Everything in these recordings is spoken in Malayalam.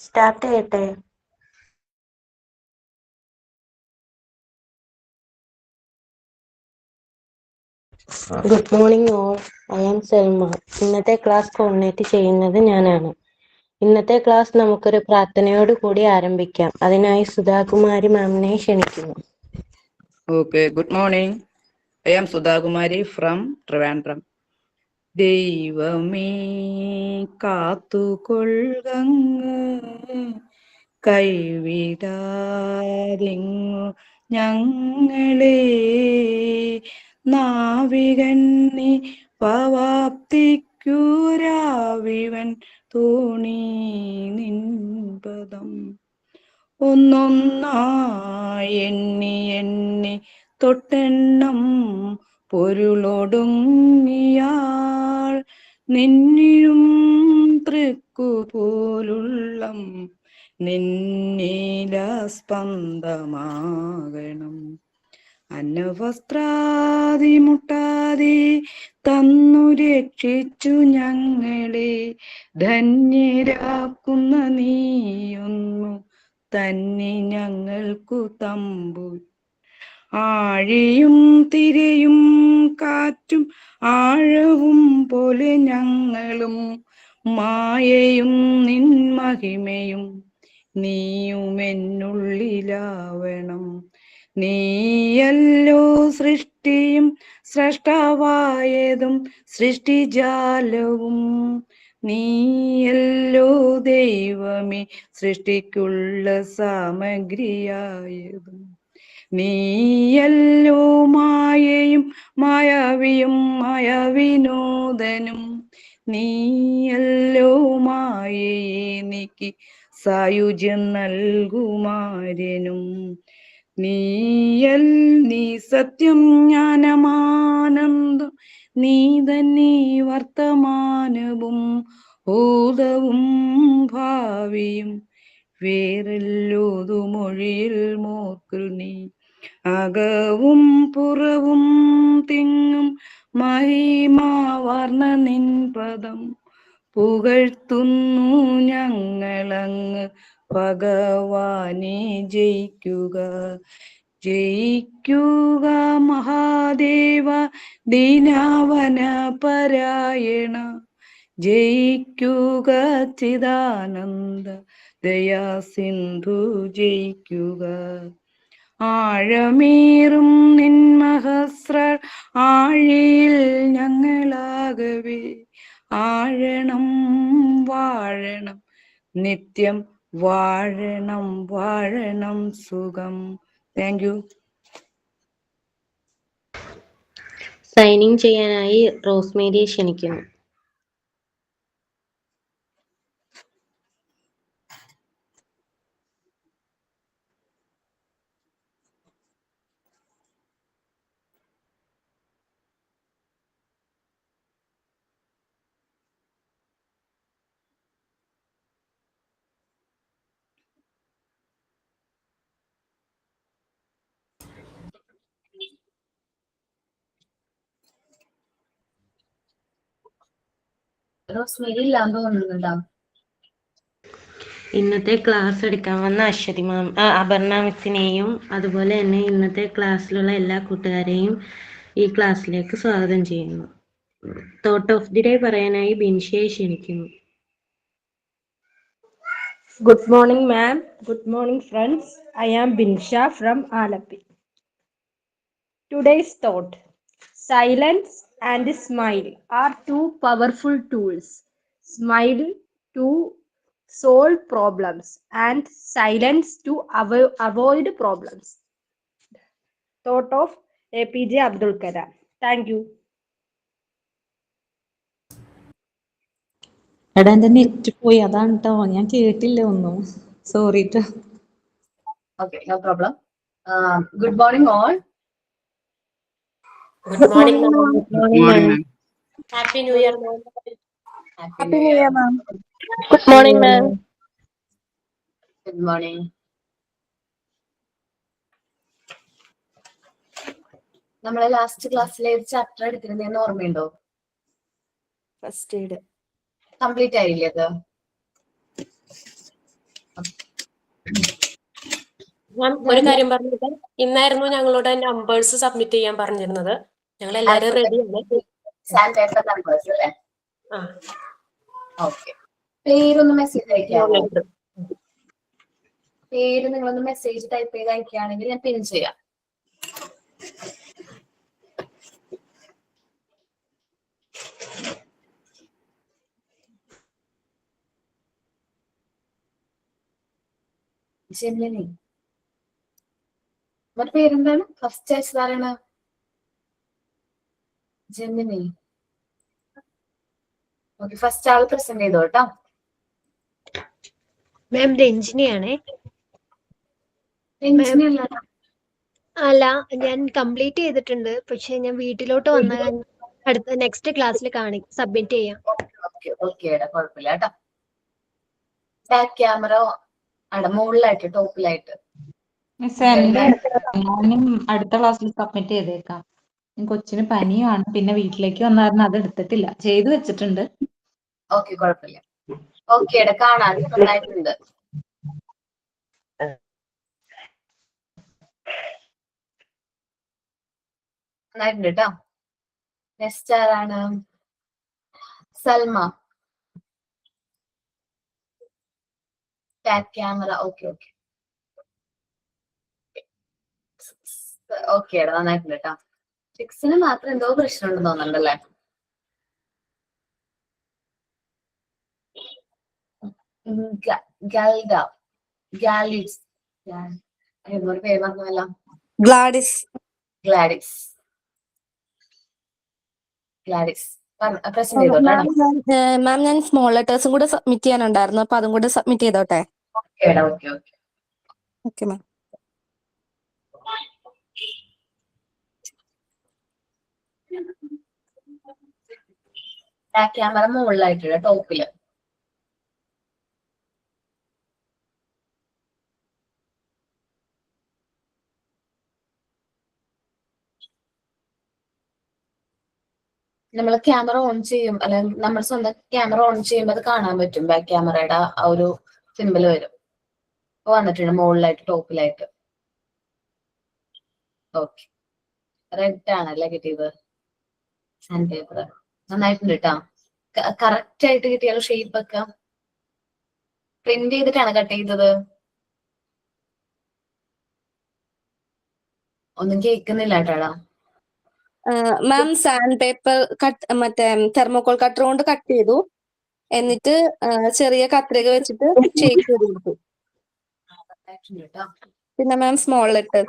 സ്റ്റാർട്ട് ചെയ്യട്ടെ? Good morning all. I am Selma. ഇന്നത്തെ ക്ലാസ് കോർഡിനേറ്റ് ചെയ്യുന്നത് ഞാനാണ്. ഇന്നത്തെ ക്ലാസ് നമുക്കൊരു പ്രാർത്ഥനയോട് കൂടി ആരംഭിക്കാം. അതിനായി സുധാകുമാരി മാമിനെ ക്ഷണിക്കുന്നു. Okay, good morning. I am Sudhakumari from Trivandrum. ദൈവമേ കാത്തുകൊള്ളുകങ്ങ് കൈവിടാതിങ്ങു ഞങ്ങളെ നാവികന്നി പവാപ്തിക്കൂരാവിവൻ തോണി നിൻപദം ഒന്നൊന്നായി എണ്ണി എണ്ണി തൊട്ടെണ്ണം പൊരുളൊടുങ്ങിയാൾ നിന്നിലും തൃക്കുപോലുള്ളം നിന്നീലസ്പന്ദമാകണം. അന്നവസ്ത്രാദി മുട്ടാതെ തന്നു രക്ഷിച്ചു ഞങ്ങളെ ധന്യരാക്കുന്ന നീയൊന്നു തന്നെ ഞങ്ങൾക്കു തമ്പു. ആഴിയും തിരയും കാറ്റും ആഴവും പോലെ ഞങ്ങളും മായയും നിൻ മഹിമയും നീയുമെന്നുള്ളിലാവണം. നീയല്ലോ സൃഷ്ടിയും സ്രഷ്ടാവായതും സൃഷ്ടിജാലവും. നീയല്ലോ ദൈവമേ സൃഷ്ടിക്കുള്ള സാമഗ്രിയായതും. നീയല്ലോ മായയും മായാവിയും മായാവിനോദനും. നീയല്ലോ മായയെ നീക്കി സായുജ്യം നൽകുമാര്യനും. നീ സത്യം ജ്ഞാനമാനന്ദം. നീ തന്നെ വർത്തമാനവും ഭൂതവും ഭാവിയും. വേറെല്ലോതുമൊഴിയിൽ മോർക്കിൽ നീ അകവും പുറവും തിങ്ങും മഹിമാവർണ്ണ നിൻ പദം പുകഴ്ത്തുന്നു ഞങ്ങളങ്ങ് ഭഗവാനെ. ജയിക്കുക ജയിക്കുക മഹാദേവ ദീനാവന പരായണ. ജയിക്കുക ചിദാനന്ദ ദയാസിന്ധു. ജയിക്കുക ആഴമേറും നിൻ മഹസ്ര ആഴിയിൽ ഞങ്ങളാകവേ ആഴണം വാഴണം നിത്യം വാഴണം വാഴണം സുഖം. Thank you. സൈനിങ് ചെയ്യാനായി റോസ്മേരിയെ ക്ഷണിക്കുന്നു. റോസ്മേരി ഇല്ലാന്ന് തോന്നുന്നുണ്ടോ? ഇന്നത്തെ ക്ലാസ് എടുക്കാൻ വന്ന അശ്വതി മാം, അപർണ മിസ്സിനെയും അതുപോലെ തന്നെ ഇന്നത്തെ ക്ലാസ്സിലുള്ള എല്ലാ കൂട്ടുകാരെയും ഈ ക്ലാസ്സിലേക്ക് സ്വാഗതം ചെയ്യുന്നു. തോട്ട് ഓഫ് ദി ഡേ പറയാനായി ബിൻഷയെ ക്ഷണിക്കുന്നു. Good morning, ma'am. Good morning, friends. I am Binsha from Alapi. Today's thought: silence and smile are two powerful tools. Smile to solve problems and silence to avoid problems. Thought of APJ Abdul Kalam. Thank you. എടാ എന്റെ നെറ്റ് പോയി, അതാണ് കേട്ടോ, ഞാൻ കേട്ടില്ല ഒന്നും, സോറി ട്ടോ. Okay, no problem. Good morning all. Good morning, ma'am. Good morning, ma'am. Happy New Year, ma'am. Happy New Year, ma'am. Good morning, ma'am. Good morning. നമ്മളെ ലാസ്റ്റ് ക്ലാസ്സിലെ ഒരു ചാപ്റ്റർ എടുത്തിരുന്നേന്ന് ഓർമ്മയുണ്ടോ? First aid. കംപ്ലീറ്റ് ആയില്ലേ അത്? മാം ഒരു കാര്യം പറഞ്ഞിട്ട് ഇന്നായിരുന്നു ഞങ്ങളുടെ നമ്പേഴ്സ് സബ്മിറ്റ് ചെയ്യാൻ പറഞ്ഞിരുന്നത്. ഞങ്ങൾ എല്ലാവരും റെഡിയാണ്. സാൻഡ് പേപ്പർ നമ്പേഴ്സ് അല്ലേ? ആ ഓക്കെ. പേരൊന്ന് മെസ്സേജ് അയക്കാമോ? ലെറ്റർ പേര് നിങ്ങളൊന്ന് മെസ്സേജ് ടൈപ്പ് ചെയ്ത് അയക്കുകയാണെങ്കിൽ ഞാൻ പിൻ ചെയ്യാം. ജെമിനി. മറ്റേ പേരെന്താണ്? ഫസ്റ്റ് അയച്ചതാരാണ്? ജെമിനി. ഓക്കെ, ഫസ്റ്റ് ആൾ പ്രസന്റ് ചെയ്തോ കേട്ടോ. മാം രഞ്ജിനിയാണേ. രഞ്ജിനി അല്ല. അല്ല, ഞാൻ കംപ്ലീറ്റ് ചെയ്തിട്ടുണ്ട്. പക്ഷെ ഞാൻ വീട്ടിലോട്ട് വന്ന അടുത്ത നെക്സ്റ്റ് ക്ലാസ്സിൽ സബ്മിറ്റ് ചെയ്യാം. ഓക്കെ ഓക്കെ എടാ, കുഴപ്പമില്ല കേട്ടോ. ബാക്ക് ക്യാമറ മുകളിലായിട്ട് ടോപ്പിലായിട്ട്. മിസ് എന്റെ ഞാനും അടുത്ത ക്ലാസ്സിൽ സബ്മിറ്റ് ചെയ്തേക്കാം. കൊച്ചിന് പനിയാണ്, പിന്നെ വീട്ടിലേക്ക് വന്ന കാരണം അത് എടുത്തിട്ടില്ല. ചെയ്തു വെച്ചിട്ടുണ്ട്. ഓക്കെ, കുഴപ്പമില്ല. ഓക്കെ എടാ, കാണാൻ നന്നായിട്ടുണ്ട്. നന്നായിട്ടുണ്ട് കേട്ടോ. നെക്സ്റ്റ് ആരാണ്? Salma. Back camera. Okay okay okay എടാ, നന്നായിട്ടുണ്ട് കേട്ടോ. 6 മാത്രം എന്തോ പ്രശ്നം ഉണ്ടെന്ന് തോന്നുന്നുണ്ടല്ലേ? ഗൽഡ, ഗാലിഡ്സ്, ഒരു പേര് പറഞ്ഞല്ല. ഗ്ലാഡിസ്. ഗ്ലാഡിസ്. ഗ്ലാഡിസ് പ്രസന്റ് ചെയ്തോട്ടെ. മാം ഞാൻ സ്മോൾ ലെറ്റേഴ്സും കൂടെ സബ്മിറ്റ് ചെയ്യാനുണ്ടായിരുന്നു, അപ്പൊ അതും കൂടെ സബ്മിറ്റ് ചെയ്തോട്ടെ? ഓക്കേടാ, okay okay okay ma'am. Back camera മുകളിലായിട്ടുണ്ട് ടോപ്പില്. നമ്മൾ ക്യാമറ ഓൺ ചെയ്യും, അല്ലെങ്കിൽ നമ്മൾ സ്വന്തം ക്യാമറ ഓൺ ചെയ്യുമ്പോൾ അത് കാണാൻ പറ്റും. ബാക്ക് ക്യാമറയുടെ ആ ഒരു സിമ്പിൾ വരും. വന്നിട്ടുണ്ട് മുകളിലായിട്ട് ടോപ്പിലായിട്ട്. ഓക്കെ, റെഡ് ആണല്ലേ കിട്ടിയത്? സാൻഡ് പേപ്പർ നന്നായിട്ടുണ്ട് കേട്ടോ. കറക്റ്റ് ആയിട്ട് കിട്ടിയാലോ ഷേപ്പ് ഒക്കെ. പ്രിന്റ് ചെയ്തിട്ടാണ് കട്ട് ചെയ്തത്? ഒന്നും കേൾക്കുന്നില്ല കേട്ടാടാ. മാം സാൻഡ് പേപ്പർ കട്ട് മറ്റേ തെർമോകോൾ കട്ടർ കൊണ്ട് കട്ട് ചെയ്തു, എന്നിട്ട് ചെറിയ കത്രിക വെച്ചിട്ട് ഷേപ്പ് ചെയ്ത് കൊടുത്തു. കേട്ടോ. പിന്നെ മാം സ്മോൾ ലെറ്റർ.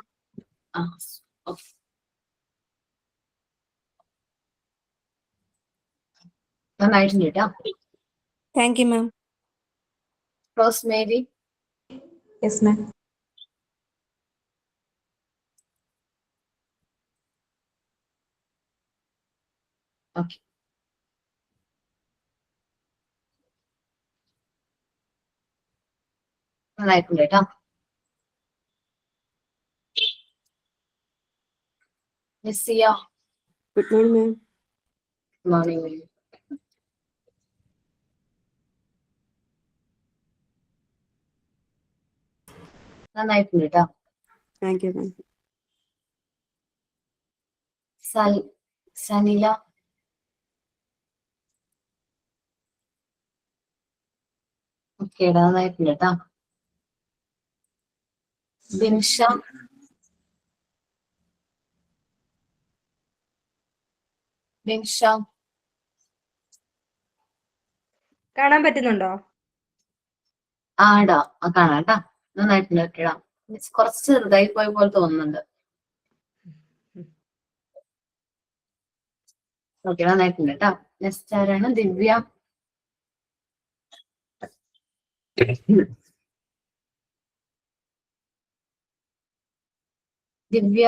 നന്നായിട്ടുണ്ട് കേട്ടോ. Thank you ma'am. Rosemary. Yes ma'am. Okay, നന്നായിട്ടുണ്ട് കേട്ടോ. Nisiya. Good morning ma'am. Morning. നന്നായിട്ടുണ്ട് കേട്ടോ. Thank you ma'am. സനില. ഓക്കേടാ, നന്നായിട്ടുണ്ട് കേട്ടോ. ബിൻഷ. ബിൻഷ. കാണാൻ പറ്റുന്നുണ്ടോ? ആടാ, കാണാം കേട്ടാ. നന്നായിട്ടുണ്ട് കേട്ടാ. കുറച്ച് ചെറുതായി പോയ പോലെ തോന്നുന്നുണ്ട്. ഓക്കെ, നന്നായിട്ടുണ്ട് കേട്ടോ. നെക്സ്റ്റ് ആരാണ്? ദിവ്യ. ദിവ്യ.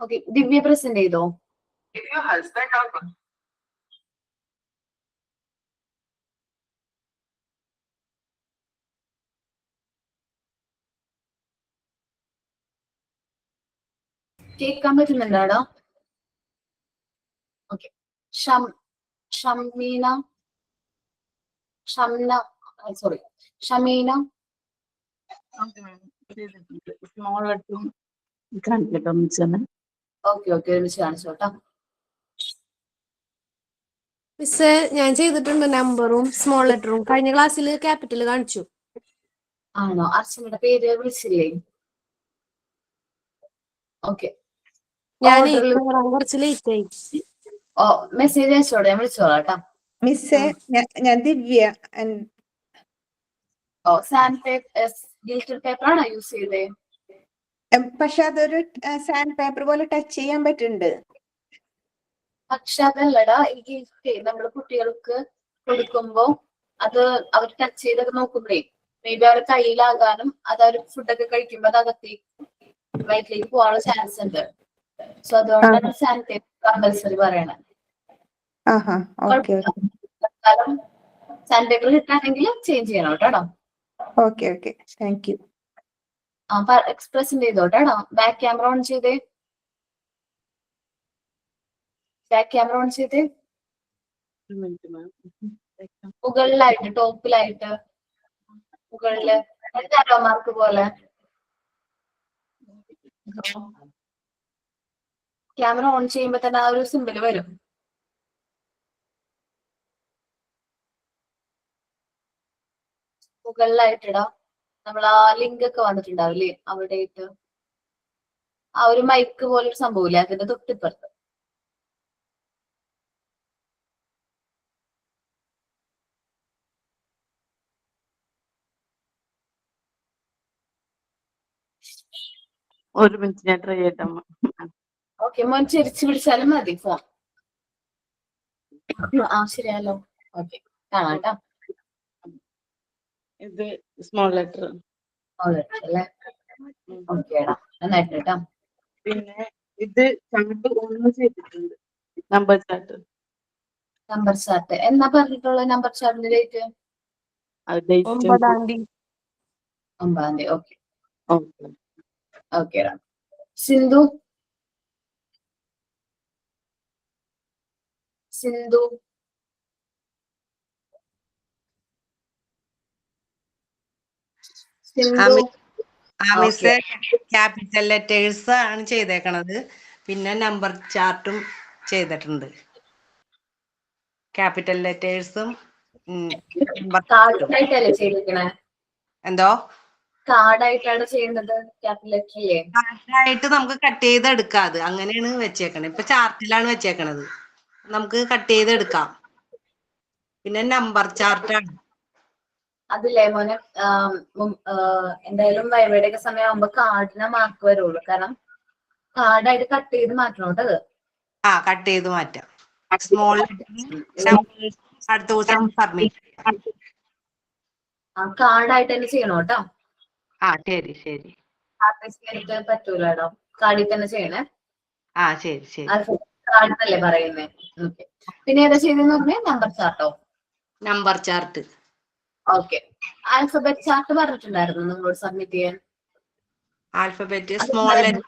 ഓക്കെ, ദിവ്യ പ്രസന്റ് ചെയ്തോ? കേൾക്കാൻ പറ്റുന്നുണ്ടോ? Okay. Shameena sorry Shameena. Small ലെറ്ററും കാണിക്കട്ടോ മിസ്സെന്ന്. ഓക്കെ ഓക്കെ, ഒരുമിച്ച് കാണിച്ചോട്ടോ. മിസ് ഞാൻ ചെയ്തിട്ടുണ്ട് നമ്പറും സ്മോൾ ലെറ്ററും. കഴിഞ്ഞ ക്ലാസ്സിൽ ക്യാപിറ്റൽ കാണിച്ചു. ആണോ? അർച്ചനയുടെ പേര് വിളിച്ചില്ലേ? ഓക്കെ, ഞാൻ കുറച്ച് ലേറ്റ് ആയി. ഓ മെസ്സേജ് അയച്ചോടെ, ഞാൻ വിളിച്ചോളാം കേട്ടോ. മിസ്സേ, ഞാൻ ദിവ്യ. ഓ സാൻഡ് പേപ്പർ ഗിൽറ്റഡ് പേപ്പർ ആണോ യൂസ് ചെയ്തേ? പക്ഷെ അതൊരു സാൻഡ് പേപ്പർ പോലെ ടച്ച് ചെയ്യാൻ പറ്റുന്നുണ്ട്. പക്ഷെ അതല്ലടാ, ഈ ഗിൽറ്റ് നമ്മള് കുട്ടികൾക്ക് കൊടുക്കുമ്പോ അത് അവർ ടച്ച് ചെയ്തൊക്കെ നോക്കുമ്പോഴേ മേ ബി അവരുടെ കയ്യിലാകാനും അത് അവർ ഫുഡൊക്കെ കഴിക്കുമ്പോ അത് അകത്തേക്ക് വയറ്റിലേക്ക് പോകാനുള്ള ചാൻസ് ഉണ്ട്. സോ അതുകൊണ്ടാണ് സാൻഡ് പേപ്പർ കമ്പൽസറി പറയണത്. സാൻഡ് പേപ്പർ കിട്ടാണെങ്കിൽ ചേഞ്ച് ചെയ്യണം കേട്ടോ. Okay okay, thank you. എക്സ്പ്രസിന്റെ ചെയ്തോട്ടോ. ബാക്ക് ക്യാമറ ഓൺ ചെയ്തേ. ബാക്ക് ക്യാമറ ഓൺ ചെയ്തേ. മുകളിലായിട്ട്, ടോപ്പിലായിട്ട്, മുകളില് മാർക്ക് പോലെ ക്യാമറ ഓൺ ചെയ്യുമ്പോ തന്നെ ആ ഒരു സിമ്പിൾ വരും. മുകളിലായിട്ടിടാം. നമ്മൾ ആ ലിങ്ക് ഒക്കെ വന്നിട്ടുണ്ടാവില്ലേ, അവിടെ ഇട്ട് ആ ഒരു മൈക്ക് പോലെ ഒരു സംഭവമില്ലേ, അതിന്റെ തൊട്ടിപ്പുറത്ത്. ഒരു മിനിറ്റ് ഞാൻ ട്രൈ ചെയ്യട്ടെ. ഓക്കെ, മോൻ ചിരിച്ചു പിടിച്ചാലും മതി ഫോൺ. ആ ശരിയല്ലോ. ഓക്കെ, കാണാം കേട്ടോ. ഇത് സ്മോൾ ലെറ്റർ അല്ലേ? ഓക്കേടാ, നന്നായിട്ട് കേട്ടോ. പിന്നെ ഇത് ചാർട്ട് 1 ചെയ്തിട്ടുണ്ട്. Number chart. നമ്പർ ചാർട്ട് എന്നാ പറഞ്ഞിട്ടുള്ള നമ്പർ ചാർട്ടിന്റെ ഡേറ്റ്? 9-ാം തീയതി. 9-ാം തീയതി. Okay okay. ഓക്കേടാ. Sindhu Sindhu Sindhu miss capital letters ആണ് ചെയ്തേക്കണത്. പിന്നെ നമ്പർ ചാർട്ടും ചെയ്തിട്ടുണ്ട്. ക്യാപിറ്റൽ ലെറ്റേഴ്സും കാർഡായിട്ടല്ലേ ചെയ്തിരിക്കണേ? എന്തോ കാർഡായിട്ടാണ് ചെയ്യുന്നത് ക്യാപിറ്റൽ ലെറ്ററില്ലേ? കാർഡായിട്ട് നമുക്ക് കട്ട് ചെയ്തെടുക്കാം. അത് അങ്ങനെയാണ് വെച്ചേക്കണത്. ഇപ്പൊ ചാർട്ടിലാണ് വെച്ചേക്കണത്. നമുക്ക് കട്ട് ചെയ്തെടുക്കാം. പിന്നെ നമ്പർ ചാർട്ടാണ്. അതില്ലേ മോനെ, എന്തായാലും വൈവയുടെ ഒക്കെ സമയമാകുമ്പോ കാർഡിനെ മാർക്ക് വരുള്ളൂ. കാരണം കാർഡായിട്ട് കട്ട് ചെയ്ത് മാറ്റണം കേട്ടത്. കട്ട് ചെയ്ത് മാറ്റാം. സ്മോൾ അടുത്ത ദിവസം സബ്മിറ്റ്. കാർഡായിട്ട് തന്നെ ചെയ്യണം കേട്ടോ. ശരി ശരി. കാർഡ് പറ്റൂല കേട്ടോ, കാർഡിൽ തന്നെ ചെയ്യണേ. ശരി ശരി. കാർഡിനല്ലേ പറയുന്നേ. ഓക്കെ, പിന്നെ ഏതാ ചെയ്തെന്ന് പറഞ്ഞേ? നമ്പർ ചാർട്ടോ? Number chart. Okay, alphabet chart പറഞ്ഞിട്ടുണ്ടായിരുന്നു നിങ്ങളോട് സബ്മിറ്റ് ചെയ്യാൻ. Alphabet small letter.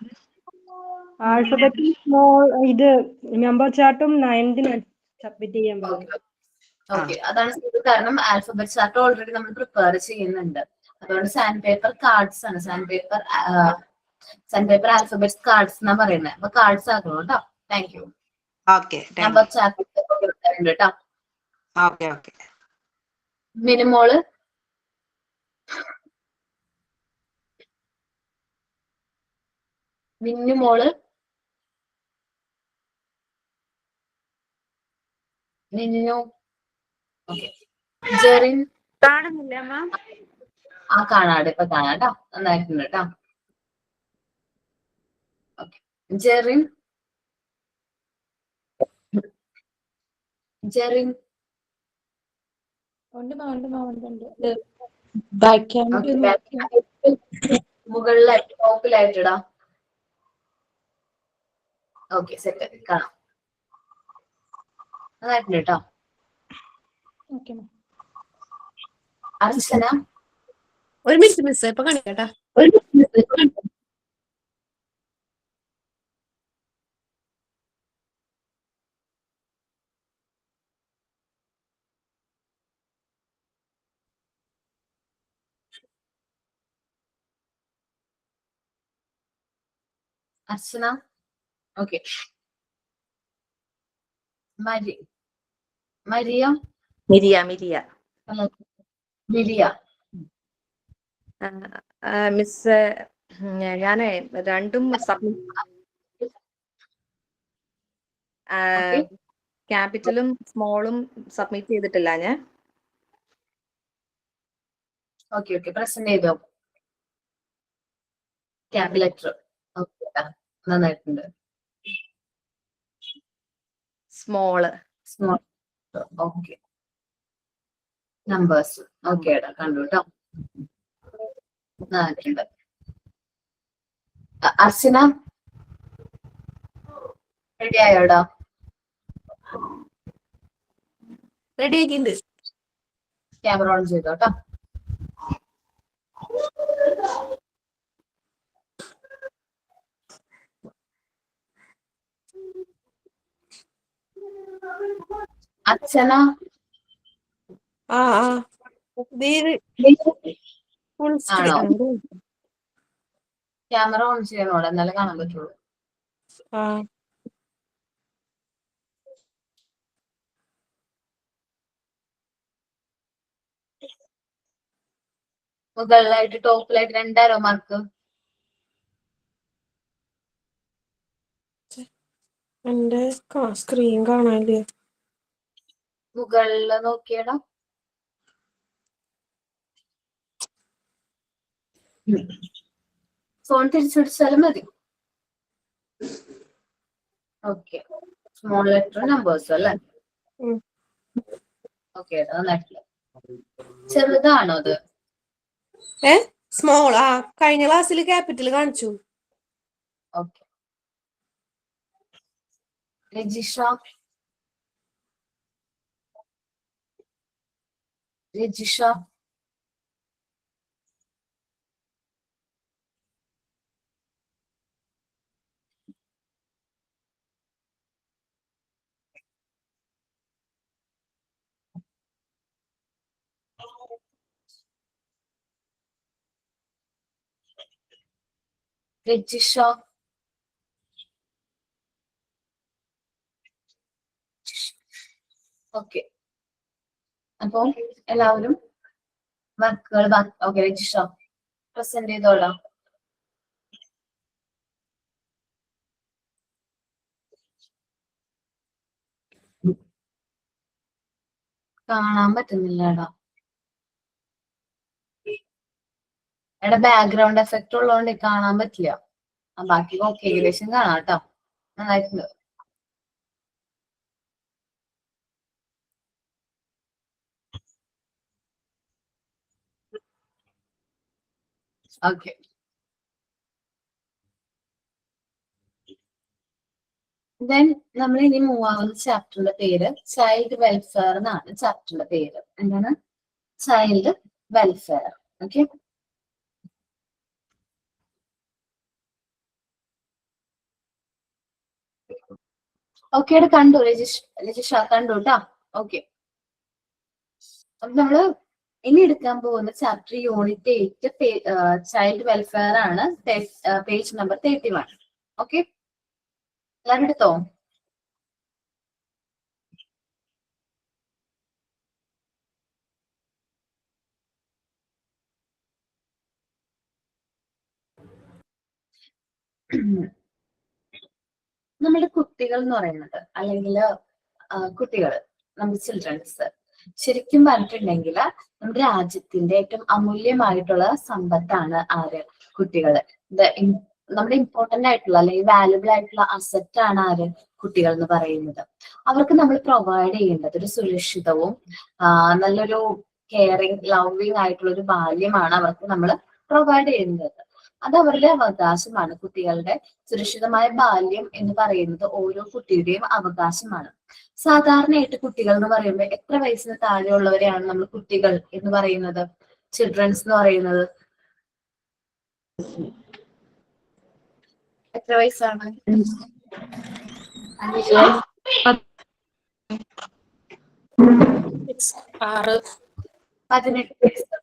Alphabet small ഇത് നമ്പർ ചാർട്ടും 9th സബ്മിറ്റ് ചെയ്യാൻ പറഞ്ഞു. ഓക്കെ, അതാണ് കാരണം ആൽഫബറ്റ് ചാർട്ട് ഓൾറെഡി നമ്മൾ പ്രിപ്പയർ ചെയ്യുന്നുണ്ട്. അതുകൊണ്ട് സാൻഡ് പേപ്പർ കാർഡ്സ് ആണ്. സാൻഡ് പേപ്പർ ആൽഫബറ്റ് കാർഡ്സ് എന്നാ പറയുന്നത്. അപ്പൊ കാർഡ്സ് ആക്കണം കേട്ടോ. Thank you. Okay. Number chart കേട്ടോ. Okay okay. Minimol Minnumol Minnu. Okay, Jerin കാണുന്നില്ല മാം? കാണാട് ഇപ്പൊ കാണാട്ടോ. നന്നായിട്ടുണ്ട് കേട്ടോ. ഓക്കെ, ജെറിൻ മുകളിലായിട്ട് ടോപ്പിലായിട്ടിടാം. ഓക്കെ, സെറ്റ്, കാണാം. നന്നായിട്ടുണ്ട് കേട്ടോ. Okay ma'am. അർച്ചന, ഒരു മിനിറ്റ് മിസ് ഇപ്പൊ കാണിക്കട്ടാ. അർച്ചന, ഓക്കെ. മരിയ, മിരിയ മിരിയ മിരിയ. മിസ്, ഞാനേ രണ്ടും ക്യാപിറ്റലും സ്മോളും സബ്മിറ്റ് ചെയ്തിട്ടില്ല ഞാൻ. ഓക്കെ, പ്രസന്റ് ചെയ്തോ ക്യാപ് ലെറ്റർ? ഓക്കെ, നന്നായിട്ടുണ്ട്. സ്മോള് ഓക്കെ, നമ്പേഴ്സ് ഓക്കെ ഏടാ, കണ്ടു കേട്ടോ. നന്നായിട്ടുണ്ട്. അർച്ചന, റെഡി ആയോടാ? റെഡി ആക്കിണ്ട്. ക്യാമറ ഓൺ ചെയ്തോ കേട്ടോ. അർച്ചന, ഫുൾ ആണോ? സ്ക്രീൻ. ക്യാമറ ഓൺ ചെയ്യണോടാ, എന്നാലേ കാണാൻ പറ്റുള്ളൂ. മുകളിലായിട്ട് ടോപ്പിലായിട്ട് 2 ആരോ മാർക്ക്. എന്റെ സ്ക്രീൻ കാണാനില്ലേ? മുകളില് നോക്കിയടാ. ഫോൺ തിരിച്ചുപിടിച്ചാലും മതി. ഓക്കെ, സ്മോൾ ലെറ്റർ നമ്പേഴ്സ് അല്ലേ? ഓക്കെ, നന്നായിട്ടില്ല. ചെറുതാണോ അത്? സ്മോൾ. കഴിഞ്ഞ ക്ലാസ്സിൽ ക്യാപിറ്റൽ കാണിച്ചു. ഓക്കെ. രജിഷ, ഓക്കെ. അപ്പൊ എല്ലാവരും വർക്കുകൾ ഓക്കെ രജിഷ പ്രസന്റ് ചെയ്തോളാം. കാണാൻ പറ്റുന്നില്ലടാ. എടാ, ബാക്ക്ഗ്രൗണ്ട് എഫക്റ്റ് ഉള്ളതുകൊണ്ട് കാണാൻ പറ്റില്ല. ബാക്കി ഓക്കെ, ഏകദേശം കാണാം കേട്ടോ. നന്നായിട്ടുണ്ട്. ഓക്കെ, ദെൻ നമ്മൾ ഇനി മൂവ് ആവുന്ന ചാപ്റ്ററിന്റെ പേര് ചൈൽഡ് വെൽഫെയർ എന്നാണ്. ചാപ്റ്ററിന്റെ പേര് എന്താണ്? Child welfare. ഓക്കെ, ഓക്കെ കണ്ടു രജിഷ കണ്ടു കേട്ടോ. ഓക്കെ, അപ്പൊ നമ്മള് ഇനി എടുക്കാൻ പോകുന്ന ചാപ്റ്റർ യൂണിറ്റ് 8 ചൈൽഡ് വെൽഫെയർ ആണ്. Page number 31. ഓക്കെ, എല്ലാവരും എടുത്തോ? നമ്മുടെ കുട്ടികൾ എന്ന് പറയുന്നത്, അല്ലെങ്കിൽ കുട്ടികൾ, നമ്മുടെ ചിൽഡ്രൻസ്, ശരിക്കും പറഞ്ഞിട്ടുണ്ടെങ്കിൽ നമ്മുടെ രാജ്യത്തിന്റെ ഏറ്റവും അമൂല്യമായിട്ടുള്ള സമ്പത്താണ് ആര്? കുട്ടികള്. നമ്മുടെ ഇമ്പോർട്ടന്റ് ആയിട്ടുള്ള അല്ലെങ്കിൽ വാല്യുബിൾ ആയിട്ടുള്ള അസറ്റ് ആണ് ആര്? കുട്ടികൾ എന്ന് പറയുന്നത്. അവർക്ക് നമ്മൾ പ്രൊവൈഡ് ചെയ്യേണ്ടത് ഒരു സുരക്ഷിതവും നല്ലൊരു കെയറിങ് ലവിങ് ആയിട്ടുള്ള ഒരു ബാല്യമാണ് അവർക്ക് നമ്മൾ പ്രൊവൈഡ് ചെയ്യുന്നത്. അത് അവരുടെ അവകാശമാണ്. കുട്ടികളുടെ സുരക്ഷിതമായ ബാല്യം എന്ന് പറയുന്നത് ഓരോ കുട്ടിയുടെയും അവകാശമാണ്. സാധാരണയായിട്ട് കുട്ടികൾ എന്ന് പറയുമ്പോൾ എത്ര വയസ്സിന് താഴെയുള്ളവരെയാണ് നമ്മൾ കുട്ടികൾ എന്ന് പറയുന്നത്, ചിൽഡ്രൻസ് എന്ന് പറയുന്നത്? എത്ര വയസ്സാണ്? 6. 18 വയസ്സ്.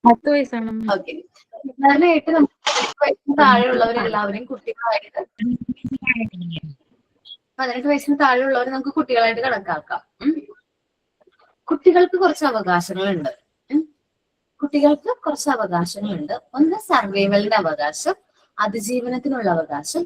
10 വയസ്സാണ്. ഓക്കെ. സാധാരണയായിട്ട് നമുക്ക് 18 വയസ്സിന് താഴെയുള്ളവരെല്ലാവരെയും കുട്ടികളായിട്ട് 18 വയസ്സിന് താഴെയുള്ളവരെ നമുക്ക് കുട്ടികളായിട്ട് കണക്കാക്കാം. കുട്ടികൾക്ക് കുറച്ച് അവകാശങ്ങളുണ്ട്. കുട്ടികൾക്ക് കുറച്ച് അവകാശങ്ങളുണ്ട്. ഒന്ന് സർവൈവലിന്റെ അവകാശം, അതിജീവനത്തിനുള്ള അവകാശം.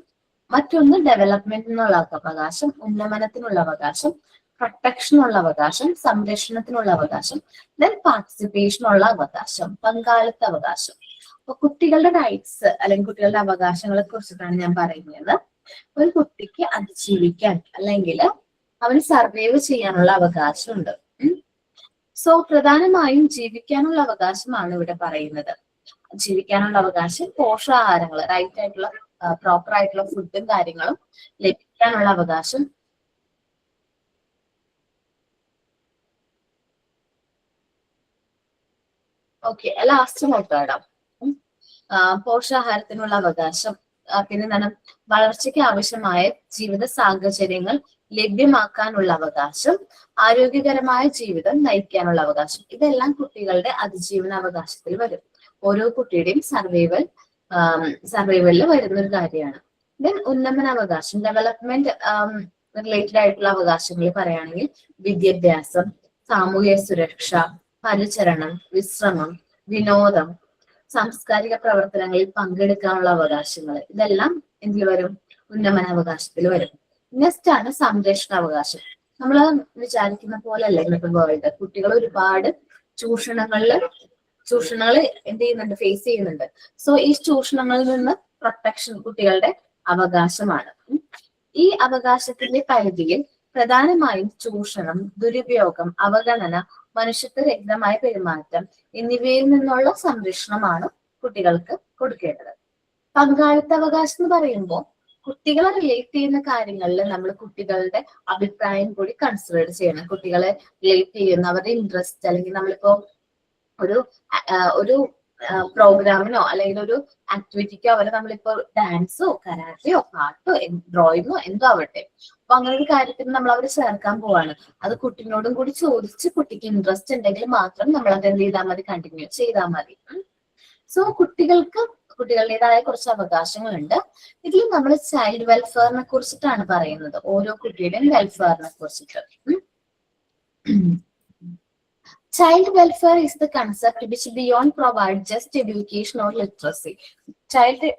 മറ്റൊന്ന് ഡെവലപ്മെന്റിനുള്ള അവകാശം, ഉന്നമനത്തിനുള്ള അവകാശം, പ്രൊട്ടക്ഷനുള്ള അവകാശം, സംരക്ഷണത്തിനുള്ള അവകാശം, ദെൻ പാർട്ടിസിപ്പേഷനുള്ള അവകാശം, പങ്കാളിത്ത അവകാശം. അപ്പൊ കുട്ടികളുടെ റൈറ്റ്സ് അല്ലെങ്കിൽ കുട്ടികളുടെ അവകാശങ്ങളെ കുറിച്ചിട്ടാണ് ഞാൻ പറയുന്നത്. ഒരു കുട്ടിക്ക് അതിജീവിക്കാൻ അല്ലെങ്കിൽ അവന് സർവൈവ് ചെയ്യാനുള്ള അവകാശമുണ്ട്. സോ പ്രധാനമായും ജീവിക്കാനുള്ള അവകാശമാണ് ഇവിടെ പറയുന്നത്. ജീവിക്കാനുള്ള അവകാശം, പോഷകാഹാരങ്ങൾ, റൈറ്റ് ആയിട്ടുള്ള പ്രോപ്പർ ആയിട്ടുള്ള ഫുഡും കാര്യങ്ങളും ലഭിക്കാനുള്ള അവകാശം, ഓക്കെ ലാസ്റ്റ് നോക്കാം. പോഷകാഹാരത്തിനുള്ള അവകാശം, പിന്നെ എന്താണ്, വളർച്ചയ്ക്ക് ആവശ്യമായ ജീവിത സാഹചര്യങ്ങൾ ലഭ്യമാക്കാനുള്ള അവകാശം, ആരോഗ്യകരമായ ജീവിതം നയിക്കാനുള്ള അവകാശം. ഇതെല്ലാം കുട്ടികളുടെ അതിജീവന അവകാശത്തിൽ വരും. ഓരോ കുട്ടിയുടെയും സർവൈവലിൽ വരുന്ന ഒരു കാര്യമാണ്. ദെൻ ഉന്നമന അവകാശം, ഡെവലപ്മെന്റ് റിലേറ്റഡ് ആയിട്ടുള്ള അവകാശങ്ങൾ പറയുകയാണെങ്കിൽ വിദ്യാഭ്യാസം, സാമൂഹ്യ സുരക്ഷ, പരിചരണം, വിശ്രമം, വിനോദം, സാംസ്കാരിക പ്രവർത്തനങ്ങളിൽ പങ്കെടുക്കാനുള്ള അവകാശങ്ങൾ, ഇതെല്ലാം എന്തിൽ വരും? ഉന്നമനാവകാശത്തിൽ വരും. നെക്സ്റ്റ് ആണ് സംരക്ഷണ അവകാശം. നമ്മൾ വിചാരിക്കുന്ന പോലെയല്ല ഇന്നത്തെ വേൾഡ്. കുട്ടികൾ ഒരുപാട് ചൂഷണങ്ങൾ എന്ത് ചെയ്യുന്നുണ്ട്, ഫേസ് ചെയ്യുന്നുണ്ട്. സോ ഈ ചൂഷണങ്ങളിൽ നിന്ന് പ്രൊട്ടക്ഷൻ കുട്ടികളുടെ അവകാശമാണ്. ഈ അവകാശത്തിന്റെ പരിധിയിൽ പ്രധാനമായും ചൂഷണം, ദുരുപയോഗം, അവഗണന, മനുഷ്യത്വരഹിതമായ പെരുമാറ്റം എന്നിവയിൽ നിന്നുള്ള സംരക്ഷണമാണ് കുട്ടികൾക്ക് കൊടുക്കേണ്ടത്. പങ്കാളിത്ത അവകാശം എന്ന് പറയുമ്പോൾ കുട്ടികളെ റിലേറ്റ് ചെയ്യുന്ന കാര്യങ്ങളിൽ നമ്മൾ കുട്ടികളുടെ അഭിപ്രായം കൂടി കൺസിഡർ ചെയ്യണം. കുട്ടികളെ റിലേറ്റ് ചെയ്യുന്ന അവരുടെ ഇൻട്രസ്റ്റ്, അല്ലെങ്കിൽ നമ്മളിപ്പോ ഒരു പ്രോഗ്രാമിനോ അല്ലെങ്കിൽ ഒരു ആക്ടിവിറ്റിക്കോ അവരെ നമ്മളിപ്പോ ഡാൻസോ കരാട്ടയോ പാട്ടോ ഡ്രോയിങ്ങോ എന്തോ ആവട്ടെ, അപ്പൊ അങ്ങനെ ഒരു കാര്യത്തിന് നമ്മൾ അവരെ ചേർക്കാൻ പോവാണ്. അത് കുട്ടിനോടും കൂടി ചോദിച്ച് കുട്ടിക്ക് ഇൻട്രസ്റ്റ് ഉണ്ടെങ്കിൽ മാത്രം നമ്മൾ അത് എന്ത് ചെയ്താൽ മതി, കണ്ടിന്യൂ ചെയ്താൽ മതി. സോ കുട്ടികളുടേതായ കുറച്ച് അവകാശങ്ങളുണ്ട്. ഇതിൽ നമ്മൾ ചൈൽഡ് വെൽഫെയറിനെ കുറിച്ചിട്ടാണ് പറയുന്നത്, ഓരോ കുട്ടിയുടെയും വെൽഫെയറിനെ കുറിച്ചിട്ട്. Child welfare is the concept which beyond provide just education or literacy. Child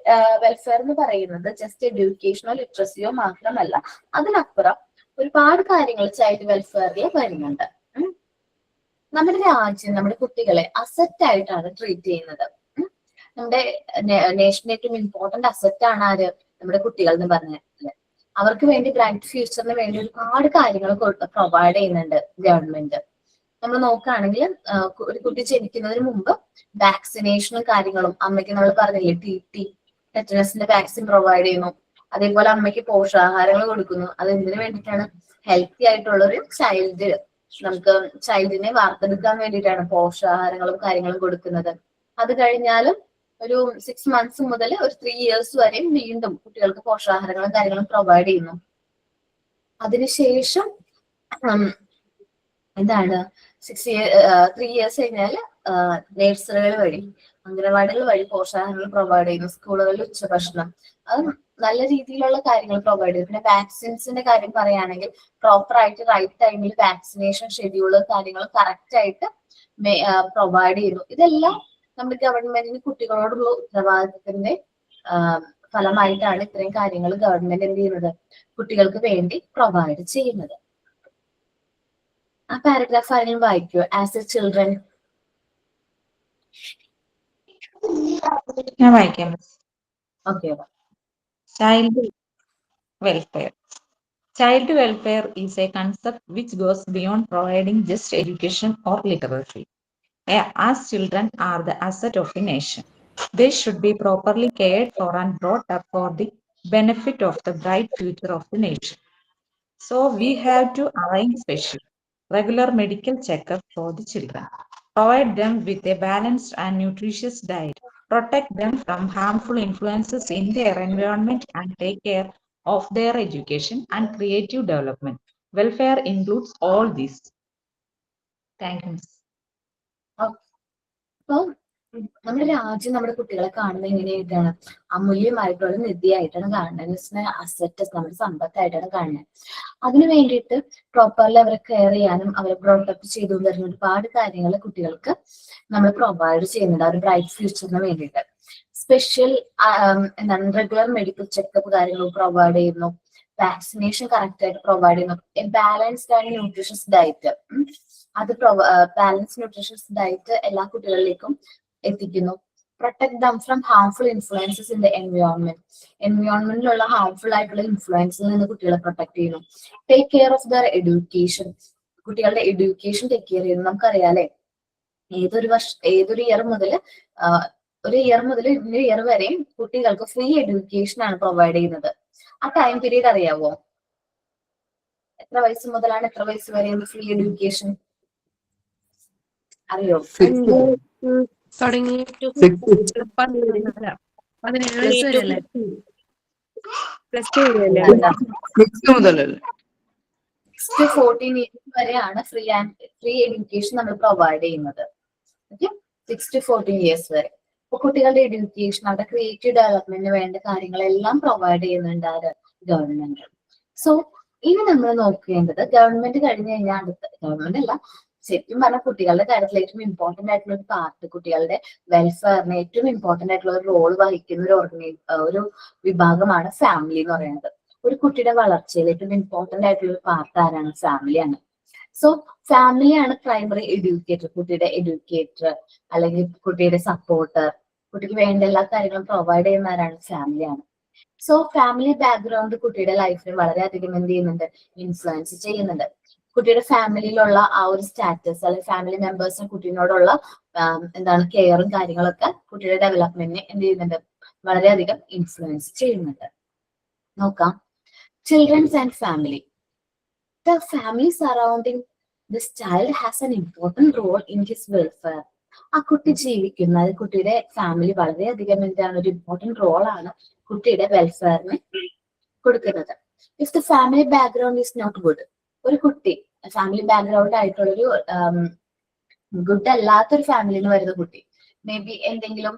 welfare എന്ന് പറയുന്നത് ജസ്റ്റ് എഡ്യൂക്കേഷനോ ലിറ്ററസിയോ മാത്രമല്ല, അതിനപ്പുറം ഒരുപാട് കാര്യങ്ങൾ ചൈൽഡ് വെൽഫെയറിൽ വരുന്നുണ്ട്. നമ്മുടെ രാജ്യം നമ്മുടെ കുട്ടികളെ അസറ്റ് ആയിട്ടാണ് ട്രീറ്റ് ചെയ്യുന്നത്. നമ്മുടെ നേഷന് ഏറ്റവും ഇമ്പോർട്ടന്റ് അസറ്റ് ആണ് ആര്? നമ്മുടെ കുട്ടികൾ എന്ന് പറഞ്ഞാൽ. അവർക്ക് വേണ്ടി ബ്രൈറ്റ് ഫ്യൂച്ചറിന് വേണ്ടി ഒരുപാട് കാര്യങ്ങൾ പ്രൊവൈഡ് ചെയ്യുന്നുണ്ട് ഗവൺമെന്റ്. നമ്മൾ നോക്കുകയാണെങ്കിൽ ഒരു കുട്ടി ജനിക്കുന്നതിന് മുമ്പ് വാക്സിനേഷനും കാര്യങ്ങളും, അമ്മയ്ക്ക് നമ്മൾ പറഞ്ഞില്ലേ TT ടെറ്റനസിന്റെ വാക്സിൻ പ്രൊവൈഡ് ചെയ്യുന്നു. അതേപോലെ അമ്മയ്ക്ക് പോഷകാഹാരങ്ങൾ കൊടുക്കുന്നു. അത് എന്തിനു വേണ്ടിയിട്ടാണ്? ഹെൽത്തി ആയിട്ടുള്ള ഒരു ചൈൽഡിനെ വാർത്തെടുക്കാൻ വേണ്ടിയിട്ടാണ് പോഷകാഹാരങ്ങളും കാര്യങ്ങളും കൊടുക്കുന്നത്. അത് കഴിഞ്ഞാലും ഒരു 6 months മുതൽ ഒരു 3 years വരെയും വീണ്ടും കുട്ടികൾക്ക് പോഷകാഹാരങ്ങളും കാര്യങ്ങളും പ്രൊവൈഡ് ചെയ്യുന്നു. അതിനുശേഷം എന്താണ് 3 years കഴിഞ്ഞാൽ നഴ്സറികൾ വഴി, അംഗനവാടികൾ വഴി പോഷകാഹാരങ്ങൾ പ്രൊവൈഡ് ചെയ്യുന്നു. സ്കൂളുകളിൽ ഉച്ചഭക്ഷണം, അത് നല്ല രീതിയിലുള്ള കാര്യങ്ങൾ പ്രൊവൈഡ് ചെയ്യും. പിന്നെ വാക്സിൻസിന്റെ കാര്യം പറയുകയാണെങ്കിൽ പ്രോപ്പർ ആയിട്ട് റൈറ്റ് ടൈമിൽ വാക്സിനേഷൻ ഷെഡ്യൂള് കാര്യങ്ങൾ കറക്റ്റ് ആയിട്ട് പ്രൊവൈഡ് ചെയ്യുന്നു. ഇതെല്ലാം നമ്മുടെ ഗവൺമെന്റിന് കുട്ടികളോടുള്ള ഉത്തരവാദിത്തത്തിന്റെ ഫലമായിട്ടാണ് ഇത്രയും കാര്യങ്ങൾ ഗവൺമെന്റ് എന്ത് ചെയ്യുന്നത്, കുട്ടികൾക്ക് വേണ്ടി പ്രൊവൈഡ് ചെയ്യുന്നത്. ആ പാരഗ്രാഫ് ആരെങ്കിലും വായിക്കോ? As a children. ഞാൻ വായിക്കാം. Okay. Child welfare. Child welfare is a concept which goes beyond providing just education or literacy, as children are the asset of a nation. They should be properly cared for and brought up for the benefit of the bright future of the nation. So we have to arrange special, regular medical checkup for the children, provide them with a balanced and nutritious diet, protect them from harmful influences in their environment, and take care of their education and creative development. Welfare includes all these. Thank you, Ms. അപ്പൊ നമ്മുടെ രാജ്യം നമ്മുടെ കുട്ടികളെ കാണുന്നത് എങ്ങനെയായിട്ടാണ്? അമൂല്യമായിട്ടുള്ള നിധിയായിട്ടാണ് കാണുന്നത്. അസറ്റ്, നമ്മുടെ സമ്പത്തായിട്ടാണ് കാണുന്നത്. അതിനു വേണ്ടിയിട്ട് പ്രോപ്പർലി അവരെ കെയർ ചെയ്യാനും അവരെ ബ്രോട്ടപ്പ് ചെയ്തു വരുന്ന ഒരുപാട് കാര്യങ്ങൾ കുട്ടികൾക്ക് നമ്മൾ പ്രൊവൈഡ് ചെയ്യുന്നുണ്ട്, അവർ ബ്രൈറ്റ് ഫ്യൂച്ചറിന് വേണ്ടിയിട്ട്. സ്പെഷ്യൽ എന്താണ് റെഗുലർ മെഡിക്കൽ ചെക്കപ്പ് കാര്യങ്ങൾ പ്രൊവൈഡ് ചെയ്യുന്നു, വാക്സിനേഷൻ കറക്റ്റ് ആയിട്ട് പ്രൊവൈഡ് ചെയ്യുന്നു, ബാലൻസ്ഡ് ആൻഡ് ന്യൂട്രീഷ്യസ് ഡയറ്റ്, അത് ബാലൻസ് ന്യൂട്രീഷ്യസ് ഡയറ്റ് എല്ലാ കുട്ടികളിലേക്കും എത്തിക്കുന്നു. Protect them from harmful influences in the environment, എൻവയോൺമെന്റിലുള്ള ഹാർംഫുൾ ആയിട്ടുള്ള ഇൻഫ്ലുവൻസിൽ നിന്ന് കുട്ടികളെ പ്രൊട്ടക്ട് ചെയ്യുന്നു. Take care of their education, കുട്ടികളുടെ എഡ്യൂക്കേഷൻ ടേക്ക് കെയർ ചെയ്യുന്നു. നമുക്കറിയാലേ ഏതൊരു ഇയർ മുതൽ ഇന്ന ഇയർ വരെയും കുട്ടികൾക്ക് ഫ്രീ എഡ്യൂക്കേഷൻ ആണ് പ്രൊവൈഡ് ചെയ്യുന്നത്. ആ ടൈം പീരീഡ് അറിയാവോ? എത്ര വയസ്സ് മുതലാണ് എത്ര വയസ്സ് വരെയാണ് ഫ്രീ എഡ്യൂക്കേഷൻ അറിയോ? തുടങ്ങിയിട്ട് 17 വയസ്സ് വരെയല്ലേ? +2 മുതലല്ലേ? 6 to 14 ഇയേഴ്സ് വരെയാണ് ഫ്രീ എഡ്യൂക്കേഷൻ നമ്മൾ പ്രൊവൈഡ് ചെയ്യുന്നത്. ഓക്കെ, 6 to 14 ഇയേഴ്സ് വരെ. അപ്പൊ കുട്ടികളുടെ എഡ്യൂക്കേഷൻ, അവരുടെ ക്രിയേറ്റീവ് ഡെവലപ്മെന്റിന് വേണ്ട കാര്യങ്ങളെല്ലാം പ്രൊവൈഡ് ചെയ്യുന്നുണ്ട് ആര്? ഗവൺമെന്റ്. സോ ഇനി നമ്മൾ നോക്കേണ്ടത് ഗവൺമെന്റ് കഴിഞ്ഞ് കഴിഞ്ഞാൽ അടുത്ത ഗവൺമെന്റ് അല്ല, ശരിക്കും പറഞ്ഞാൽ കുട്ടികളുടെ കാര്യത്തിൽ ഏറ്റവും ഇമ്പോർട്ടന്റ് ആയിട്ടുള്ള ഒരു പാർട്ട്, കുട്ടികളുടെ വെൽഫെയറിന് ഏറ്റവും ഇമ്പോർട്ടന്റ് ആയിട്ടുള്ള ഒരു റോൾ വഹിക്കുന്ന ഒരു വിഭാഗമാണ് ഫാമിലി എന്ന് പറയുന്നത്. ഒരു കുട്ടിയുടെ വളർച്ചയിൽ ഏറ്റവും ഇമ്പോർട്ടന്റ് ആയിട്ടുള്ള ഒരു പാർട്ട് ആരാണ്? ഫാമിലിയാണ്. സോ ഫാമിലിയാണ് പ്രൈമറി എഡ്യൂക്കേറ്റർ, കുട്ടിയുടെ എഡ്യൂക്കേറ്റർ അല്ലെങ്കിൽ കുട്ടിയുടെ സപ്പോർട്ടർ, കുട്ടിക്ക് വേണ്ട എല്ലാ കാര്യങ്ങളും പ്രൊവൈഡ് ചെയ്യുന്ന ആരാണ്? ഫാമിലിയാണ്. സോ ഫാമിലി ബാക്ക്ഗ്രൗണ്ട് കുട്ടിയുടെ ലൈഫിൽ വളരെയധികം എന്ത് ചെയ്യുന്നുണ്ട്? ഇൻഫ്ലുവൻസ് ചെയ്യുന്നുണ്ട്. കുട്ടിയുടെ ഫാമിലിയിലുള്ള ആ ഒരു സ്റ്റാറ്റസ് അല്ലെങ്കിൽ ഫാമിലി മെമ്പേഴ്സിന് കുട്ടീനോടുള്ള എന്താണ് കെയറും കാര്യങ്ങളൊക്കെ കുട്ടിയുടെ ഡെവലപ്മെന്റിനെ എന്ത് ചെയ്യുന്നുണ്ട്? വളരെയധികം ഇൻഫ്ലുവൻസ് ചെയ്യുന്നുണ്ട്. നോക്കാം, children's and family. The family surrounding this child has an important role in his welfare. ആ കുട്ടി ജീവിക്കുന്ന കുട്ടിയുടെ ഫാമിലി വളരെയധികം എന്താണ്? ഒരു ഇമ്പോർട്ടന്റ് റോളാണ് കുട്ടിയുടെ വെൽഫെയറിന് കൊടുക്കുന്നത്. If the family background is not good, ഒരു കുട്ടി ഫാമിലി ബാക്ക്ഗ്രൗണ്ട് ആയിട്ടുള്ളൊരു ഗുഡ് അല്ലാത്തൊരു ഫാമിലിയിൽ നിന്ന് വരുന്ന കുട്ടി, മേ ബി എന്തെങ്കിലും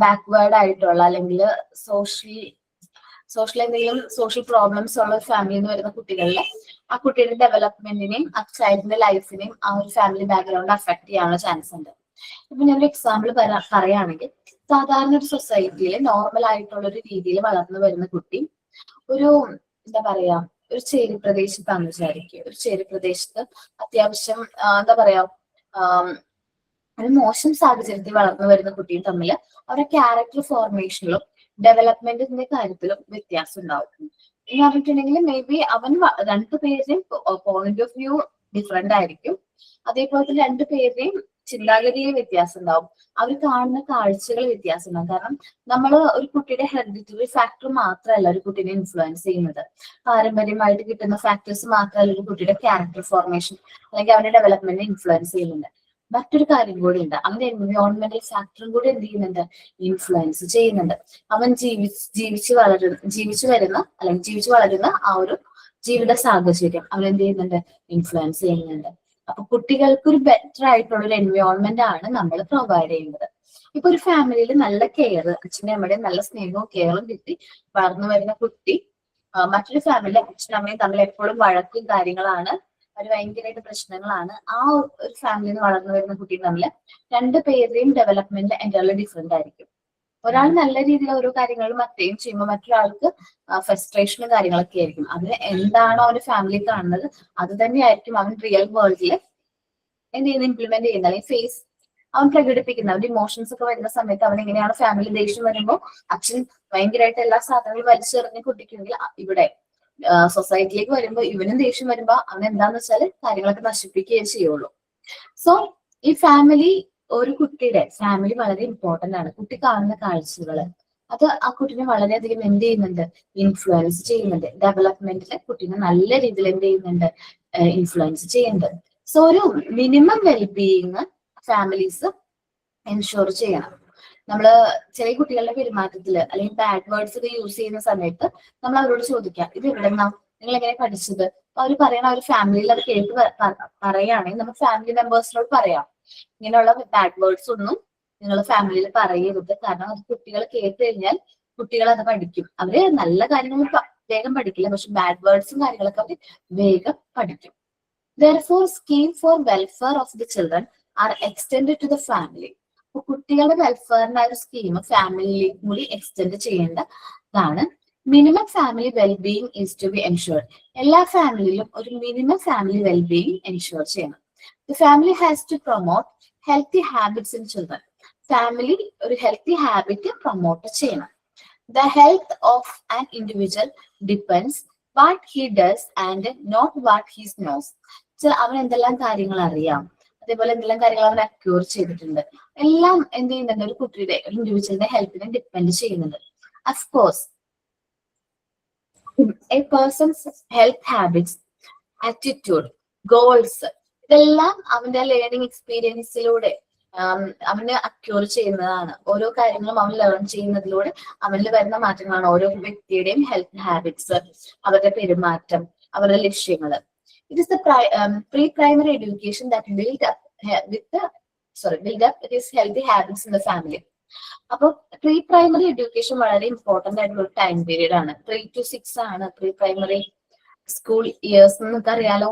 ബാക്ക്വേർഡ് ആയിട്ടുള്ള അല്ലെങ്കിൽ സോഷ്യൽ പ്രോബ്ലംസ് ഉള്ള ഒരു ഫാമിലിയിൽ നിന്ന് വരുന്ന കുട്ടികളിൽ ആ കുട്ടിയുടെ ഡെവലപ്മെന്റിനെയും ആ ചൈൽഡിന്റെ ലൈഫിനെയും ആ ഒരു ഫാമിലി ബാക്ക്ഗ്രൗണ്ട് അഫക്ട് ചെയ്യാനുള്ള ചാൻസ് ഉണ്ട്. ഇപ്പൊ ഞാനൊരു എക്സാമ്പിൾ പറയുകയാണെങ്കിൽ, സാധാരണ ഒരു സൊസൈറ്റിയിൽ നോർമൽ ആയിട്ടുള്ള ഒരു രീതിയിൽ വളർന്നു വരുന്ന കുട്ടി ഒരു എന്താ പറയാ ഒരു ചേരി പ്രദേശത്താണെന്ന് വിചാരിക്കുക. ഒരു ചേരി പ്രദേശത്ത് അത്യാവശ്യം എന്താ പറയാ ഒരു മോശം സാഹചര്യത്തിൽ വളർന്നു വരുന്ന കുട്ടിയും തമ്മിൽ അവരുടെ ക്യാരക്ടർ ഫോർമേഷനിലും ഡെവലപ്മെന്റിന്റെ കാര്യത്തിലും വ്യത്യാസം ഉണ്ടാവും. എന്ന് പറഞ്ഞിട്ടുണ്ടെങ്കിൽ മേ ബി അവൻ രണ്ടുപേരുടെയും പോയിന്റ് ഓഫ് വ്യൂ ഡിഫറെന്റ് ആയിരിക്കും. അതേപോലെ തന്നെ രണ്ടുപേരുടെയും ചിന്താഗതിയിൽ വ്യത്യാസം ഉണ്ടാവും. അവർ കാണുന്ന കാഴ്ചകൾ വ്യത്യാസം ഉണ്ടാവും. കാരണം നമ്മൾ ഒരു കുട്ടിയുടെ ഹെറിഡിറ്ററി ഫാക്ടർ മാത്രമല്ല ഒരു കുട്ടീനെ ഇൻഫ്ലുവൻസ് ചെയ്യുന്നത്, പാരമ്പര്യമായിട്ട് കിട്ടുന്ന ഫാക്ടേഴ്സ് മാത്രമല്ല ഒരു കുട്ടിയുടെ ക്യാരക്ടർ ഫോർമേഷൻ അല്ലെങ്കിൽ അവന്റെ ഡെവലപ്മെന്റിനെ ഇൻഫ്ലുവൻസ് ചെയ്യുന്നുണ്ട്. മറ്റൊരു കാര്യം കൂടി ഉണ്ട്, അവന്റെ എൻവയോൺമെന്റൽ ഫാക്ടറും കൂടി എന്ത് ചെയ്യുന്നുണ്ട്? ഇൻഫ്ലുവൻസ് ചെയ്യുന്നുണ്ട്. അവൻ ജീവിച്ചു വളരുന്ന ആ ഒരു ജീവിത സാഹചര്യം അവൻ എന്ത് ചെയ്യുന്നുണ്ട്? ഇൻഫ്ലുവൻസ് ചെയ്യുന്നുണ്ട്. അപ്പൊ കുട്ടികൾക്ക് ഒരു ബെറ്റർ ആയിട്ടുള്ള ഒരു എൻവയോൺമെന്റ് ആണ് നമ്മൾ പ്രൊവൈഡ് ചെയ്യുന്നത്. ഇപ്പൊ ഒരു ഫാമിലിയിൽ നല്ല കെയർ, അച്ഛനും അമ്മയുടെയും നല്ല സ്നേഹവും കെയറും കിട്ടി വളർന്നു വരുന്ന കുട്ടി മറ്റൊരു ഫാമിലിയിലെ അച്ഛനും അമ്മയും തമ്മിൽ എപ്പോഴും വഴക്കും കാര്യങ്ങളാണ്, അവർ ഭയങ്കരമായിട്ട് പ്രശ്നങ്ങളാണ്. ആ ഒരു ഫാമിലിയിൽ നിന്ന് വളർന്നു വരുന്ന കുട്ടിയും തമ്മിൽ രണ്ടുപേരുടെയും ഡെവലപ്മെന്റ് എൻ്റർലി ഡിഫറെന്റ് ആയിരിക്കും. ഒരാൾ നല്ല രീതിയിൽ ഓരോ കാര്യങ്ങളും മറ്റേയും ചെയ്യുമ്പോൾ മറ്റൊരാൾക്ക് ഫ്രസ്ട്രേഷനും കാര്യങ്ങളൊക്കെ ആയിരിക്കും. അവന് എന്താണോ അവന്റെ ഫാമിലി കാണുന്നത് അത് തന്നെയായിരിക്കും അവൻ റിയൽ വേൾഡിൽ എന്ത് ചെയ്യുന്നത്? ഇംപ്ലിമെന്റ് ചെയ്യുന്നത് അല്ലെങ്കിൽ അവൻ പ്രകടിപ്പിക്കുന്നത്. അവന്റെ ഇമോഷൻസ് ഒക്കെ വരുന്ന സമയത്ത് അവൻ എങ്ങനെയാണ് ഫാമിലി ദേഷ്യം വരുമ്പോൾ അച്ഛൻ ഭയങ്കരമായിട്ട് എല്ലാ സാധനങ്ങളും വലിച്ചെറിഞ്ഞ് കുട്ടിക്കുമെങ്കിൽ ഇവിടെ സൊസൈറ്റിയിലേക്ക് വരുമ്പോൾ ഇവനും ദേഷ്യം വരുമ്പോ അവൻ എന്താന്ന് വെച്ചാൽ കാര്യങ്ങളൊക്കെ നശിപ്പിക്കുകയേ ചെയ്യുള്ളൂ. സോ ഈ ഫാമിലി ഒരു കുട്ടിയുടെ ഫാമിലി വളരെ ഇമ്പോർട്ടന്റ് ആണ്. കുട്ടി കാണുന്ന കാഴ്ചകള് അത് ആ കുട്ടീനെ വളരെയധികം എന്ത് ചെയ്യുന്നുണ്ട്, ഇൻഫ്ലുവൻസ് ചെയ്യുന്നുണ്ട്. ഡെവലപ്മെന്റിലെ കുട്ടീനെ നല്ല രീതിയിൽ എന്ത് ചെയ്യുന്നുണ്ട്, ഇൻഫ്ലുവൻസ് ചെയ്യുന്നുണ്ട്. സോ ഒരു മിനിമം വെൽബീയിങ് ഫാമിലീസ് എൻഷുർ ചെയ്യണം. നമ്മള് ചെറിയ കുട്ടികളുടെ പെരുമാറ്റത്തില് അല്ലെങ്കിൽ ബാഡ് വേർഡ്സ് ഒക്കെ യൂസ് ചെയ്യുന്ന സമയത്ത് നമ്മൾ അവരോട് ചോദിക്കാം, ഇത് എവിടെന്നാ, നിങ്ങൾ എങ്ങനെ പഠിച്ചത്? അവർ പറയണ ഒരു ഫാമിലിയിൽ അത് കേട്ട് പറയുകയാണെങ്കിൽ നമുക്ക് ഫാമിലി മെമ്പേഴ്സിനോട് പറയാം, ഇങ്ങനെയുള്ള ബാഡ് വേർഡ്സ് ഒന്നും നിങ്ങൾ ഫാമിലിയിൽ പറയരുത്. കാരണം അത് കുട്ടികൾ കേട്ട് കഴിഞ്ഞാൽ കുട്ടികൾ അത് പഠിക്കും. അവര് നല്ല കാര്യങ്ങൾ വേഗം പഠിക്കില്ല, പക്ഷെ ബാഡ് വേർഡ്സും കാര്യങ്ങളൊക്കെ അവര് വേഗം പഠിക്കും. Therefore, scheme for welfare of the children are extended to the family. അപ്പൊ കുട്ടികളുടെ വെൽഫെയറിന്റെ ഒരു സ്കീം ഫാമിലിയിലേക്ക് കൂടി എക്സ്റ്റെൻഡ് ചെയ്യേണ്ടതാണ്. Minimum family wellbeing is to be ensured. എല്ലാ ഫാമിലിയിലും ഒരു മിനിമം ഫാമിലി വെൽബീയിങ് എൻഷുർ ചെയ്യണം. The family has to promote healthy habits in children. Family ഒരു ഹെൽത്തി ഹാബിറ്റ് പ്രൊമോട്ട് ചെയ്യണം. The health of an individual depends what he does and not what he knows. അവൻ എന്തെല്ലാം കാര്യങ്ങൾ അറിയാം, അതേപോലെ എന്തെല്ലാം കാര്യങ്ങൾ അവൻ അക്യൂർ ചെയ്തിട്ടുണ്ട്, എല്ലാം എന്ത് ചെയ്യുന്നുണ്ട്, ഒരു കുട്ടിയുടെ ഒരു ഇൻഡിവിജ്വലിന്റെ ഹെൽത്തിനെ ഡിപ്പെൻഡ് ചെയ്യുന്നുണ്ട്. Of course a person's health habits, attitude, goals, ഇതെല്ലാം അവന്റെ ലേണിംഗ് എക്സ്പീരിയൻസിലൂടെ അവന് അക്യൂർ ചെയ്യുന്നതാണ്. ഓരോ കാര്യങ്ങളും അവൻ ലേൺ ചെയ്യുന്നതിലൂടെ അവനിൽ വരുന്ന മാറ്റങ്ങളാണ് ഓരോ വ്യക്തിയുടെയും ഹെൽത്ത് ഹാബിറ്റ്സ്, അവരുടെ പെരുമാറ്റം, അവരുടെ ലക്ഷ്യങ്ങള്. It is the pre-primary education that build up his healthy habits in the family. അപ്പൊ പ്രീ പ്രൈമറി എഡ്യൂക്കേഷൻ വളരെ ഇമ്പോർട്ടന്റ് ആയിട്ടുള്ള ഒരു ടൈം പീരീഡ് ആണ്. 3 to 6 ആണ് പ്രീ പ്രൈമറി സ്കൂൾ ഇയേഴ്സ് എന്നൊക്കെ അറിയാലോ,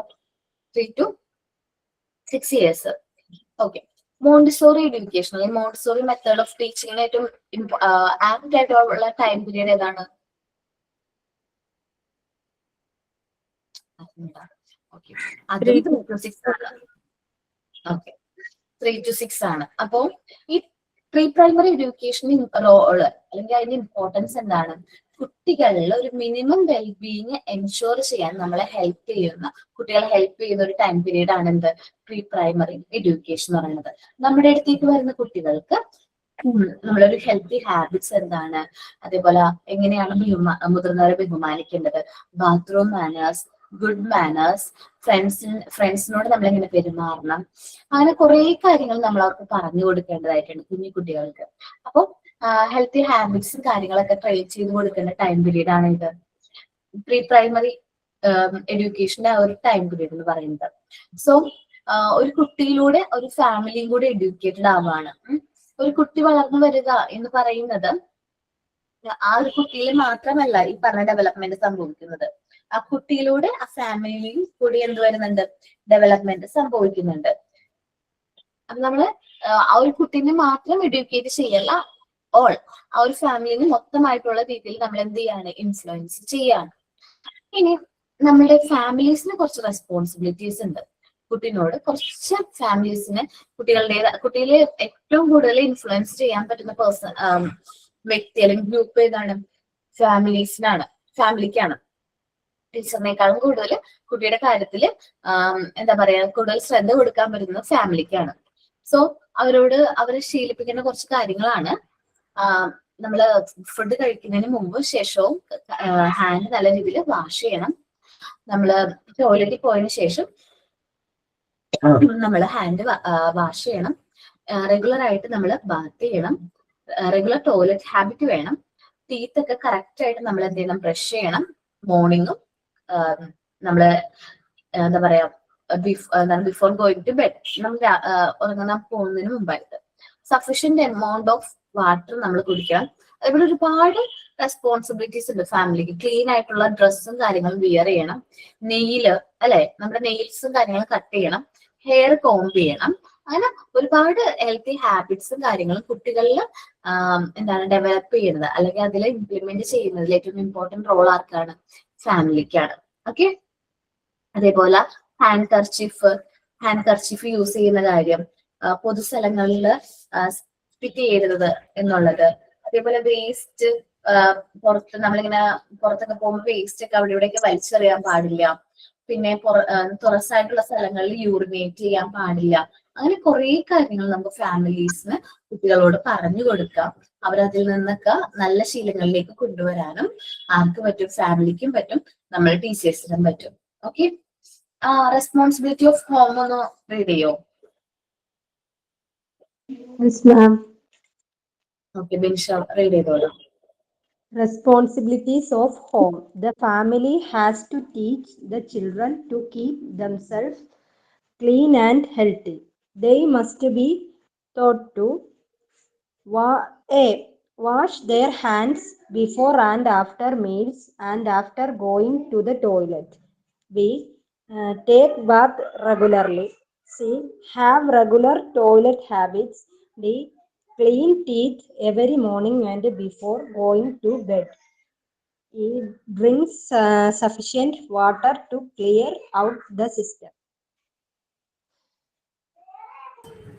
3 to 6 years. Okay, Montessori education അല്ലെങ്കിൽ മോണ്ടിസോറി മെത്തേഡ് ഓഫ് ടീച്ചിങ്ങിന് ഏറ്റവും ആപ്റ്റ് ആയിട്ടുള്ള ടൈം പീരീഡ് ഏതാണ്? ഓക്കെ, അതും 3 to 6 ആണ്. ഓക്കെ, 3 to 6 ആണ്. അപ്പോ ഈ പ്രീ പ്രൈമറി എഡ്യൂക്കേഷൻ റോള് അല്ലെങ്കിൽ അതിന്റെ ഇമ്പോർട്ടൻസ് എന്താണ്? കുട്ടികളിൽ ഒരു മിനിമം വെൽബീയിങ് എൻഷുർ ചെയ്യാൻ നമ്മളെ ഹെൽപ്പ് ചെയ്യുന്ന, കുട്ടികളെ ഹെൽപ്പ് ചെയ്യുന്ന ഒരു ടൈം പീരീഡ് ആണ് എന്ത്, പ്രീ പ്രൈമറി എഡ്യൂക്കേഷൻ എന്ന് പറയുന്നത്. നമ്മുടെ അടുത്തേക്ക് വരുന്ന കുട്ടികൾക്ക് നമ്മളൊരു ഹെൽത്തി ഹാബിറ്റ്സ് എന്താണ്, അതേപോലെ എങ്ങനെയാണ് മുതിർന്നവരെ ബഹുമാനിക്കേണ്ടത്, ബാത്റൂം മാനേഴ്സ്, ഗുഡ് മാനേഴ്സ്, ഫ്രണ്ട്സിനോട് നമ്മൾ എങ്ങനെ പെരുമാറണം, അങ്ങനെ കുറെ കാര്യങ്ങൾ നമ്മൾ അവർക്ക് പറഞ്ഞു കൊടുക്കേണ്ടതായിട്ടുണ്ട് കുഞ്ഞു കുട്ടികൾക്ക്. അപ്പോൾ ഹെൽത്തി ഹാബിറ്റ്സും കാര്യങ്ങളൊക്കെ ട്രെയിൻ ചെയ്ത് കൊടുക്കേണ്ട ടൈം പീരീഡ് ആണ് ഇത് പ്രീ പ്രൈമറി എഡ്യൂക്കേഷന്റെ ആ ഒരു ടൈം പീരീഡ് എന്ന് പറയുന്നത്. സോ ഒരു കുട്ടിയിലൂടെ ഒരു ഫാമിലിയും കൂടെ എഡ്യൂക്കേറ്റഡ് ആവുകയാണ്. ഒരു കുട്ടി വളർന്നു വരിക എന്ന് പറയുന്നത് ആ ഒരു കുട്ടിയിൽ മാത്രമല്ല ഈ പറഞ്ഞ ഡെവലപ്മെന്റ് സംഭവിക്കുന്നത്. ആ കുട്ടിയിലൂടെ ആ ഫാമിലിയിൽ കൂടി എന്ത് വരുന്നുണ്ട്, ഡെവലപ്മെന്റ് സംഭവിക്കുന്നുണ്ട്. അപ്പൊ നമ്മള് ആ ഒരു കുട്ടീനെ മാത്രം എഡ്യൂക്കേറ്റ് ചെയ്യല്ല, ഓൾ ആ ഒരു ഫാമിലിന് മൊത്തമായിട്ടുള്ള രീതിയിൽ നമ്മൾ എന്ത് ചെയ്യാണ്, ഇൻഫ്ലുവൻസ് ചെയ്യാണ്. ഇനി നമ്മുടെ ഫാമിലീസിന് കുറച്ച് റെസ്പോൺസിബിലിറ്റീസ് ഉണ്ട്. കുട്ടീനോട് കുറച്ച് ഫാമിലീസിന് കുട്ടികളെ ഏറ്റവും കൂടുതൽ ഇൻഫ്ലുവൻസ് ചെയ്യാൻ പറ്റുന്ന വ്യക്തി അല്ലെങ്കിൽ ഗ്രൂപ്പ് ഏതാണ്, ഫാമിലിക്കാണ്. ടീച്ചറിനേക്കാളും കൂടുതൽ കുട്ടിയുടെ കാര്യത്തില് എന്താ പറയാ കൂടുതൽ ശ്രദ്ധ കൊടുക്കാൻ പറ്റുന്നത് ഫാമിലിക്കാണ്. സോ അവരെ ശീലിപ്പിക്കുന്ന കുറച്ച് കാര്യങ്ങളാണ്, നമ്മള് ഫുഡ് കഴിക്കുന്നതിന് മുമ്പ് ശേഷവും ഹാൻഡ് നല്ല രീതിയിൽ വാഷ് ചെയ്യണം. നമ്മള് ടോയ്ലറ്റിൽ പോയതിനു ശേഷം നമ്മൾ ഹാൻഡ് വാഷ് ചെയ്യണം. റെഗുലർ ആയിട്ട് നമ്മൾ ബാത്ത് ചെയ്യണം. റെഗുലർ ടോയ്ലറ്റ് ഹാബിറ്റ് വേണം. ടീത്ത് ഒക്കെ കറക്റ്റ് ആയിട്ട് നമ്മൾ എന്ത് ചെയ്യണം, ബ്രഷ് ചെയ്യണം. മോർണിംഗും നമ്മള് എന്താ പറയാ ബിഫോർ ഗോയിങ് ടു ബെഡ്, നമ്മൾ ഉറങ്ങാൻ പോകുന്നതിന് മുമ്പായിട്ട് സഫീഷ്യന്റ് എമൗണ്ട് ഓഫ് വാട്ടർ നമ്മൾ കുടിക്കണം. അതേപോലെ ഒരുപാട് റെസ്പോൺസിബിലിറ്റീസ് ഉണ്ട് ഫാമിലിക്ക്. ക്ലീൻ ആയിട്ടുള്ള ഡ്രസ്സും കാര്യങ്ങളും വിയർ ചെയ്യണം. നെയില് അല്ലെ, നമ്മുടെ നെയിൽസും കാര്യങ്ങളും കട്ട് ചെയ്യണം. ഹെയർ കോംബ് ചെയ്യണം. അങ്ങനെ ഒരുപാട് ഹെൽത്തി ഹാബിറ്റ്സും കാര്യങ്ങളും കുട്ടികളിൽ എന്താണ് ഡെവലപ്പ് ചെയ്യുന്നത് അല്ലെങ്കിൽ അതിൽ ഇംപ്ലിമെന്റ് ചെയ്യുന്നതിൽ ഏറ്റവും ഇമ്പോർട്ടന്റ് റോൾ ആർക്കാണ്, ഫാമിലിക്കാണ്. ഓക്കെ, അതേപോലെ ഹാൻഡ് കർച്ചീഫ് യൂസ് ചെയ്യുന്ന കാര്യം, പൊതുസ്ഥലങ്ങളിൽ സ്പിറ്റ് ചെയ്യരുത് എന്നുള്ളത്, അതേപോലെ വേസ്റ്റ് പുറത്ത് നമ്മളിങ്ങനെ പുറത്തൊക്കെ പോകുമ്പോൾ വേസ്റ്റ് ഒക്കെ അവിടെ ഇവിടെയൊക്കെ വലിച്ചെറിയാൻ പാടില്ല. പിന്നെ തുറസായിട്ടുള്ള സ്ഥലങ്ങളിൽ യൂറിനേറ്റ് ചെയ്യാൻ പാടില്ല. അങ്ങനെ കുറെ കാര്യങ്ങൾ നമുക്ക് ഫാമിലീസിന് കുട്ടികളോട് പറഞ്ഞു കൊടുക്കാം. അവരതിൽ നിന്നൊക്കെ നല്ല ശീലങ്ങളിലേക്ക് കൊണ്ടുവരാനും ആർക്ക് പറ്റും? ഫാമിലിക്കും പറ്റും, നമ്മൾ ടീച്ചേഴ്സിനും പറ്റും. ഓക്കെ, റെസ്പോൺസിബിലിറ്റി ഓഫ് ഹോം ഒന്ന് റീഡ് ചെയ്യോ? Yes, ma'am. Okay, Binsha read ചെയ്തോളൂ. Responsibilities of home. The family has to teach the children to keep themselves clean and healthy. They must be taught to wash their hands before and after meals and after going to the toilet. B. Take bath regularly. C. Have regular toilet habits. D. Clean teeth every morning and before going to bed. E. Drink sufficient water to clear out the system.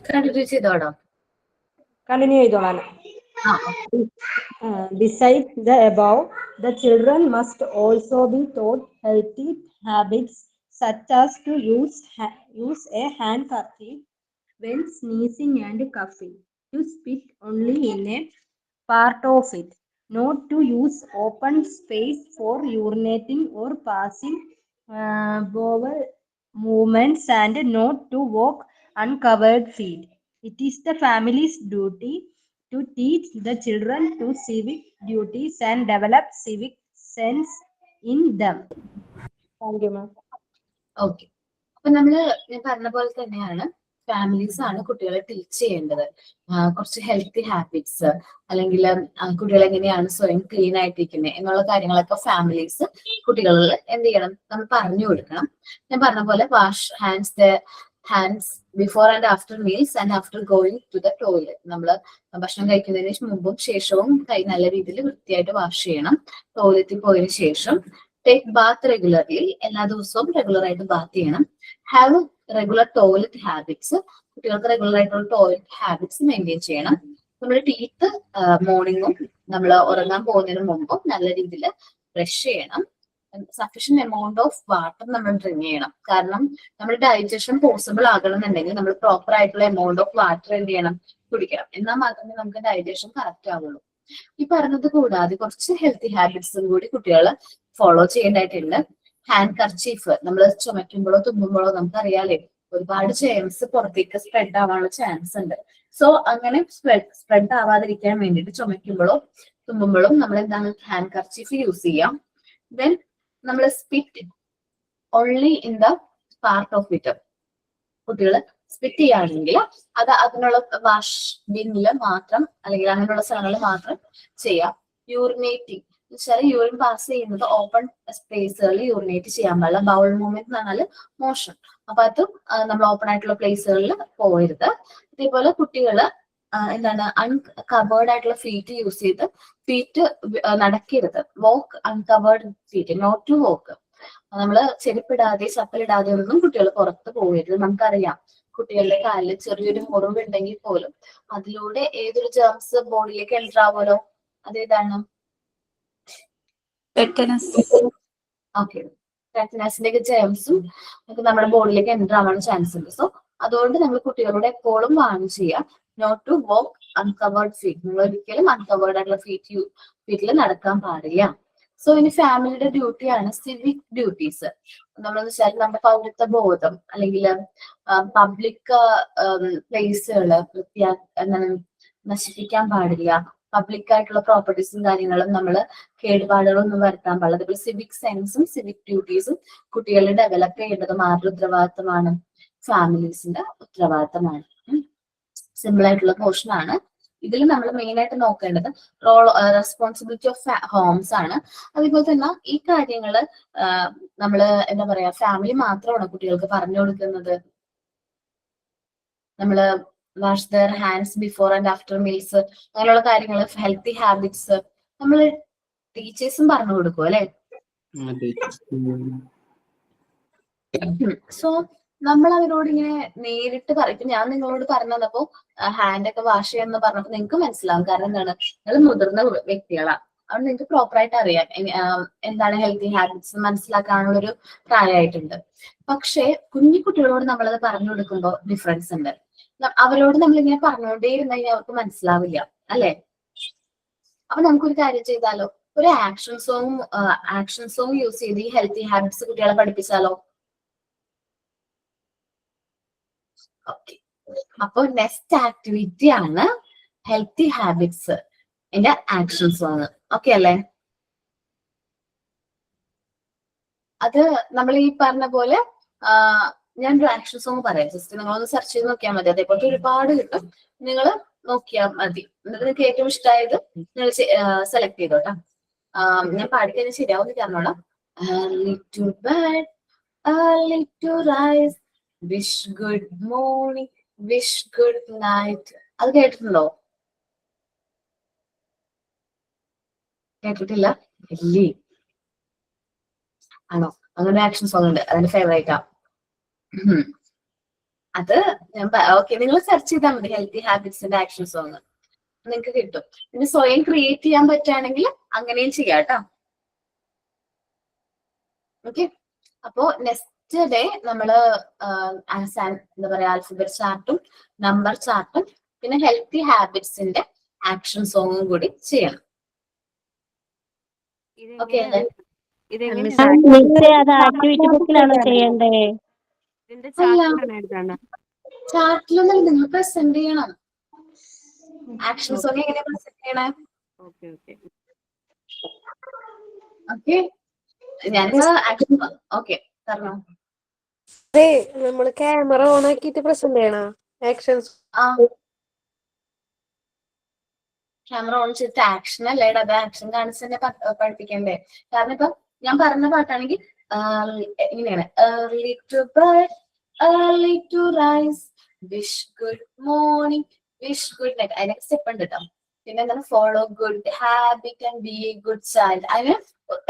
Continue ചെയ്തോളാം. Continue ചെയ്തോളാം. ആ, Besides the above, the children must also be taught healthy habits such as to use a handkerchief when sneezing and coughing, to spit only in a part of it, not to use open space for urinating or passing bowel movements, and not to walk uncovered feet. It is the family's duty to teach the children to civic duties and develop civic sense in them. Thank you, ma'am. Okay. അപ്പൊ ഞാൻ പറഞ്ഞ പോലെ തന്നെയാണ് ഫാമിലീസ് ആണ് കുട്ടികളെ ടീച്ച് ചെയ്യേണ്ടത്. കുറച്ച് ഹെൽത്തി ഹാബിറ്റ്സ്, അല്ലെങ്കിൽ കുട്ടികൾ എങ്ങനെയാണ് സ്വയം ക്ലീൻ ആയിട്ടിരിക്കുന്നത് എന്നുള്ള കാര്യങ്ങളൊക്കെ ഫാമിലീസ് കുട്ടികളിൽ എന്ത് ചെയ്യണം? നമ്മൾ പറഞ്ഞു കൊടുക്കണം. ഞാൻ പറഞ്ഞ പോലെ wash hands before and after meals and after going to the toilet. നമ്മൾ ഭക്ഷണം കഴിക്കുന്നതിന് മുമ്പും ശേഷവും കൈ നല്ല രീതിയിൽ വൃത്തിയായിട്ട് വാഷ് ചെയ്യണം. ടോയ്ലറ്റിൽ പോയതിനു ശേഷം ടേക്ക് ബാത്ത് റെഗുലർലി, എല്ലാ ദിവസവും റെഗുലർ ആയിട്ട് ബാത്ത് ചെയ്യണം. ഹാവ് റെഗുലർ ടോയ്ലറ്റ് ഹാബിറ്റ്സ്, കുട്ടികൾക്ക് റെഗുലർ ആയിട്ടുള്ള ടോയ്ലറ്റ് ഹാബിറ്റ്സ് മെയിൻറ്റെയിൻ ചെയ്യണം. നമ്മുടെ ടീത്ത് മോർണിംഗും നമ്മൾ ഉറങ്ങാൻ പോകുന്നതിന് മുമ്പും നല്ല രീതിയിൽ ബ്രഷ് ചെയ്യണം. സഫീഷ്യന്റ് എമൗണ്ട് ഓഫ് വാട്ടർ നമ്മൾ ഡ്രിങ്ക് ചെയ്യണം. കാരണം നമ്മുടെ ഡൈജഷൻ പോസിബിൾ ആകണമെന്നുണ്ടെങ്കിൽ നമ്മൾ പ്രോപ്പർ ആയിട്ടുള്ള എമൗണ്ട് ഓഫ് വാട്ടർ എന്ത് ചെയ്യണം? കുടിക്കണം. എന്നാൽ മാത്രമേ നമുക്ക് ഡൈജഷൻ കറക്റ്റ് ആവുള്ളൂ. ഈ പറഞ്ഞത് കൂടാതെ കുറച്ച് ഹെൽത്തി ഹാബിറ്റ്സും കൂടി കുട്ടികൾ ഫോളോ ചെയ്യേണ്ടതായിട്ടുണ്ട്. ഹാൻഡ് കർച്ചീഫ്, നമ്മൾ ചുമയ്ക്കുമ്പോഴോ തുമ്മുമ്പോഴോ നമുക്കറിയാലേ ഒരുപാട് ജേംസ് പുറത്തേക്ക് സ്പ്രെഡ് ആവാനുള്ള ചാൻസ് ഉണ്ട്. സോ അങ്ങനെ സ്പ്രെഡ് ആവാതിരിക്കാൻ വേണ്ടിയിട്ട് ചുമയ്ക്കുമ്പോഴോ തുമ്മുമ്പോഴും നമ്മൾ എന്താണ്? ഹാൻഡ് കർച്ചീഫ് യൂസ് ചെയ്യാം. ദെൻ നമ്മൾ spit only in the part of it. കുട്ടികൾ സ്പിറ്റ് ചെയ്യുകയാണെങ്കിൽ അത് അതിനുള്ള വാഷ് ബിന്നില് മാത്രം, അല്ലെങ്കിൽ അങ്ങനെയുള്ള സ്ഥലങ്ങളിൽ മാത്രം ചെയ്യാം. യൂറിനേറ്റിംഗ് വെച്ചാൽ യൂറിൻ പാസ് ചെയ്യുന്നത് ഓപ്പൺ സ്പേസുകളിൽ യൂറിനേറ്റ് ചെയ്യാൻ പാടില്ല. ബൗൾ മൂവ്മെന്റ് എന്ന് പറഞ്ഞാൽ മോഷൻ. അപ്പൊ അതും നമ്മൾ ഓപ്പൺ ആയിട്ടുള്ള പ്ലേസുകളിൽ പോകരുത്. ഇതേപോലെ കുട്ടികള് എന്താണ്? അൺകവേർഡ് ആയിട്ടുള്ള ഫീറ്റ് യൂസ് ചെയ്ത് ഫീറ്റ് നടക്കരുത്. Walk uncovered feet, not to walk. നമ്മള് ചെരുപ്പിടാതെ ചപ്പലിടാതെ ഒന്നും കുട്ടികൾ പുറത്ത് പോകരുത്. നമുക്കറിയാം കുട്ടികളുടെ കാലിൽ ചെറിയൊരു മുറിവ് ഉണ്ടെങ്കിൽ പോലും അതിലൂടെ ഏതൊരു ജേംസ് ബോഡിയിലേക്ക് എൻ്റർ ആവുമല്ലോ. അതേതാണ്? ഓക്കെ, ടെറ്റനസിന്റെ ഒക്കെ ജേംസും ഒക്കെ നമ്മുടെ ബോഡിയിലേക്ക് എൻ്റർ ആവാൻ ചാൻസ് ഉണ്ട്. സോ അതുകൊണ്ട് നമ്മൾ കുട്ടികളോട് എപ്പോഴും വാൺ ചെയ്യുക, not to walk uncovered feet. നിങ്ങൾ ഒരിക്കലും അൺകവേർഡ് ആയിട്ടുള്ള ഫീറ്റിൽ നടക്കാൻ പാടില്ല. സോ ഇനി ഫാമിലിയുടെ ഡ്യൂട്ടിയാണ് സിവിക് ഡ്യൂട്ടീസ്. നമ്മളെന്ന് വെച്ചാൽ നമ്മുടെ പൗരത്വ ബോധം, അല്ലെങ്കിൽ പബ്ലിക് പ്ലേസുകൾ എന്താണ് നശിപ്പിക്കാൻ പാടില്ല. പബ്ലിക് ആയിട്ടുള്ള പ്രോപ്പർട്ടീസും കാര്യങ്ങളും നമ്മൾ കേടുപാടുകളൊന്നും വരുത്താൻ പാടില്ല. അതേപോലെ സിവിക് സെൻസും സിവിക് ഡ്യൂട്ടീസും കുട്ടികൾ ഡെവലപ്പ് ചെയ്യേണ്ടത് ആരുടെ ഉത്തരവാദിത്തമാണ്? ഫാമിലീസിന്റെ ഉത്തരവാദിത്തമാണ്. സിമ്പിൾ ആയിട്ടുള്ള പോർഷൻ ആണ്. ഇതിൽ നമ്മൾ മെയിൻ ആയിട്ട് നോക്കേണ്ടത് റെസ്പോൺസിബിലിറ്റി ഓഫ് ഹോംസ് ആണ്. അതുപോലെ തന്നെ ഈ കാര്യങ്ങള് നമ്മള് എന്താ പറയാ, ഫാമിലി മാത്രമാണ് കുട്ടികൾക്ക് പറഞ്ഞു കൊടുക്കുന്നത്. നമ്മള് wash there hands before and after meals, അങ്ങനെയുള്ള കാര്യങ്ങൾ, ഹെൽത്തി ഹാബിറ്റ്സ് നമ്മള് ടീച്ചേഴ്സും പറഞ്ഞു കൊടുക്കും അല്ലെ. സോ നമ്മൾ അവരോട് ഇങ്ങനെ നേരിട്ട് പറയും. ഞാൻ നിങ്ങളോട് പറഞ്ഞപ്പോ ഹാൻഡ് ഒക്കെ വാഷ് ചെയ്യാന്ന് പറഞ്ഞപ്പോ നിങ്ങൾക്ക് മനസ്സിലാവും. കാരണം എന്താണ്? നിങ്ങൾ മുതിർന്ന വ്യക്തികളാണ്. അതുകൊണ്ട് നിങ്ങൾക്ക് പ്രോപ്പറായിട്ട് അറിയാം എന്താണ് ഹെൽത്തി ഹാബിറ്റ്സ് മനസ്സിലാക്കാനുള്ള ഒരു പ്രായമായിട്ടുണ്ട്. പക്ഷേ കുഞ്ഞു കുട്ടികളോട് നമ്മളത് പറഞ്ഞു കൊടുക്കുമ്പോൾ ഡിഫറൻസ് ഉണ്ട്. അവരോട് നമ്മളിങ്ങനെ പറഞ്ഞുകൊണ്ടേ ഇരുന്ന് കഴിഞ്ഞാൽ അവർക്ക് മനസ്സിലാവില്ല അല്ലെ? അപ്പൊ നമുക്കൊരു കാര്യം ചെയ്താലോ, ഒരു ആക്ഷൻ സോങ് യൂസ് ചെയ്ത് ഈ ഹെൽത്തി ഹാബിറ്റ്സ് കുട്ടികളെ പഠിപ്പിച്ചാലോ? ഓക്കെ, അപ്പൊ നെക്സ്റ്റ് ആക്ടിവിറ്റി ആണ് ഹെൽത്തി ഹാബിറ്റ്സ് എന്റെ ആക്ഷൻ സോങ്. ഓക്കെ അല്ലേ? അത് നമ്മൾ ഈ പറഞ്ഞ പോലെ ഞാനൊരു ആക്ഷൻ സോങ് പറയാം, ജസ്റ്റ് നിങ്ങളൊന്ന് സെർച്ച് ചെയ്ത് നോക്കിയാൽ മതി. അതേപോലത്തെ ഒരുപാട് കിട്ടും, നിങ്ങൾ നോക്കിയാൽ മതി. എന്നിട്ട് നിങ്ങൾക്ക് ഏറ്റവും ഇഷ്ടമായത് നിങ്ങൾ സെലക്ട് ചെയ്തോട്ടാ. ഞാൻ പാടിക്കഴിഞ്ഞാൽ ശരിയാവും കാരണോളാം. Early to bed, early to rise, wish good morning, wish good night. അത് കേട്ടിട്ടുണ്ടോ? കേട്ടിട്ടില്ല ഇല്ലേ? ആണോ? അങ്ങനെ ആക്ഷൻ സോങ് ഉണ്ട്, അതിന്റെ ഫേവറേറ്റാ. അത് ഞാൻ ഓക്കെ, നിങ്ങൾ സെർച്ച് ചെയ്താൽ മതി ഹെൽത്തി ഹാബിറ്റ്സിന്റെ ആക്ഷൻ സോങ്, നിങ്ങൾക്ക് കിട്ടും. പിന്നെ സ്വയം ക്രിയേറ്റ് ചെയ്യാൻ പറ്റുകയാണെങ്കിൽ അങ്ങനെയും ചെയ്യാം കേട്ടോ. ഓക്കെ, അപ്പോ നെക്സ്റ്റ് ഡേ നമ്മള് എന്താ പറയാ ആൽഫബറ്റ് ചാർട്ടും നമ്പർ ചാർട്ടും പിന്നെ ഹെൽത്തി ഹാബിറ്റ്സിന്റെ ആക്ഷൻ സോങ്ങും കൂടി ചെയ്യണം. ഓക്കെ അല്ലേ? അത് ആക്ടിവിറ്റി ബുക്കിലാണോ ചെയ്യണ്ടേ? ചാർട്ടിലൊന്നും നിങ്ങൾ പ്രസന്റ് ചെയ്യണം. ആക്ഷൻ സോങ് എങ്ങനെ പ്രസന്റ് ചെയ്യണേ? ഓക്കെ, ഞാനിപ്പോ ആക്ഷൻ ഓക്കെ പറഞ്ഞോ. അതെ, നമ്മള് ക്യാമറ ഓൺ ആക്കിയിട്ട് പ്രസന്റ് ചെയ്യണ ആക്ഷൻസ്. ക്യാമറ ഓൺ ചെയ്തിട്ട് ആക്ഷൻ അല്ലേ, അത് ആക്ഷൻ കാണിച്ച് തന്നെ പഠിപ്പിക്കണ്ടേ? കാരണം ഇപ്പൊ ഞാൻ പറഞ്ഞ പാട്ടാണെങ്കിൽ ഇങ്ങനെയാണ്, early to bed, early to rise, wish good morning, wish good night. അതിനൊക്കെ സ്റ്റെപ്പ് ഉണ്ട് കേട്ടോ. പിന്നെ എന്താണ്, follow good habit and B A good child. അതിന്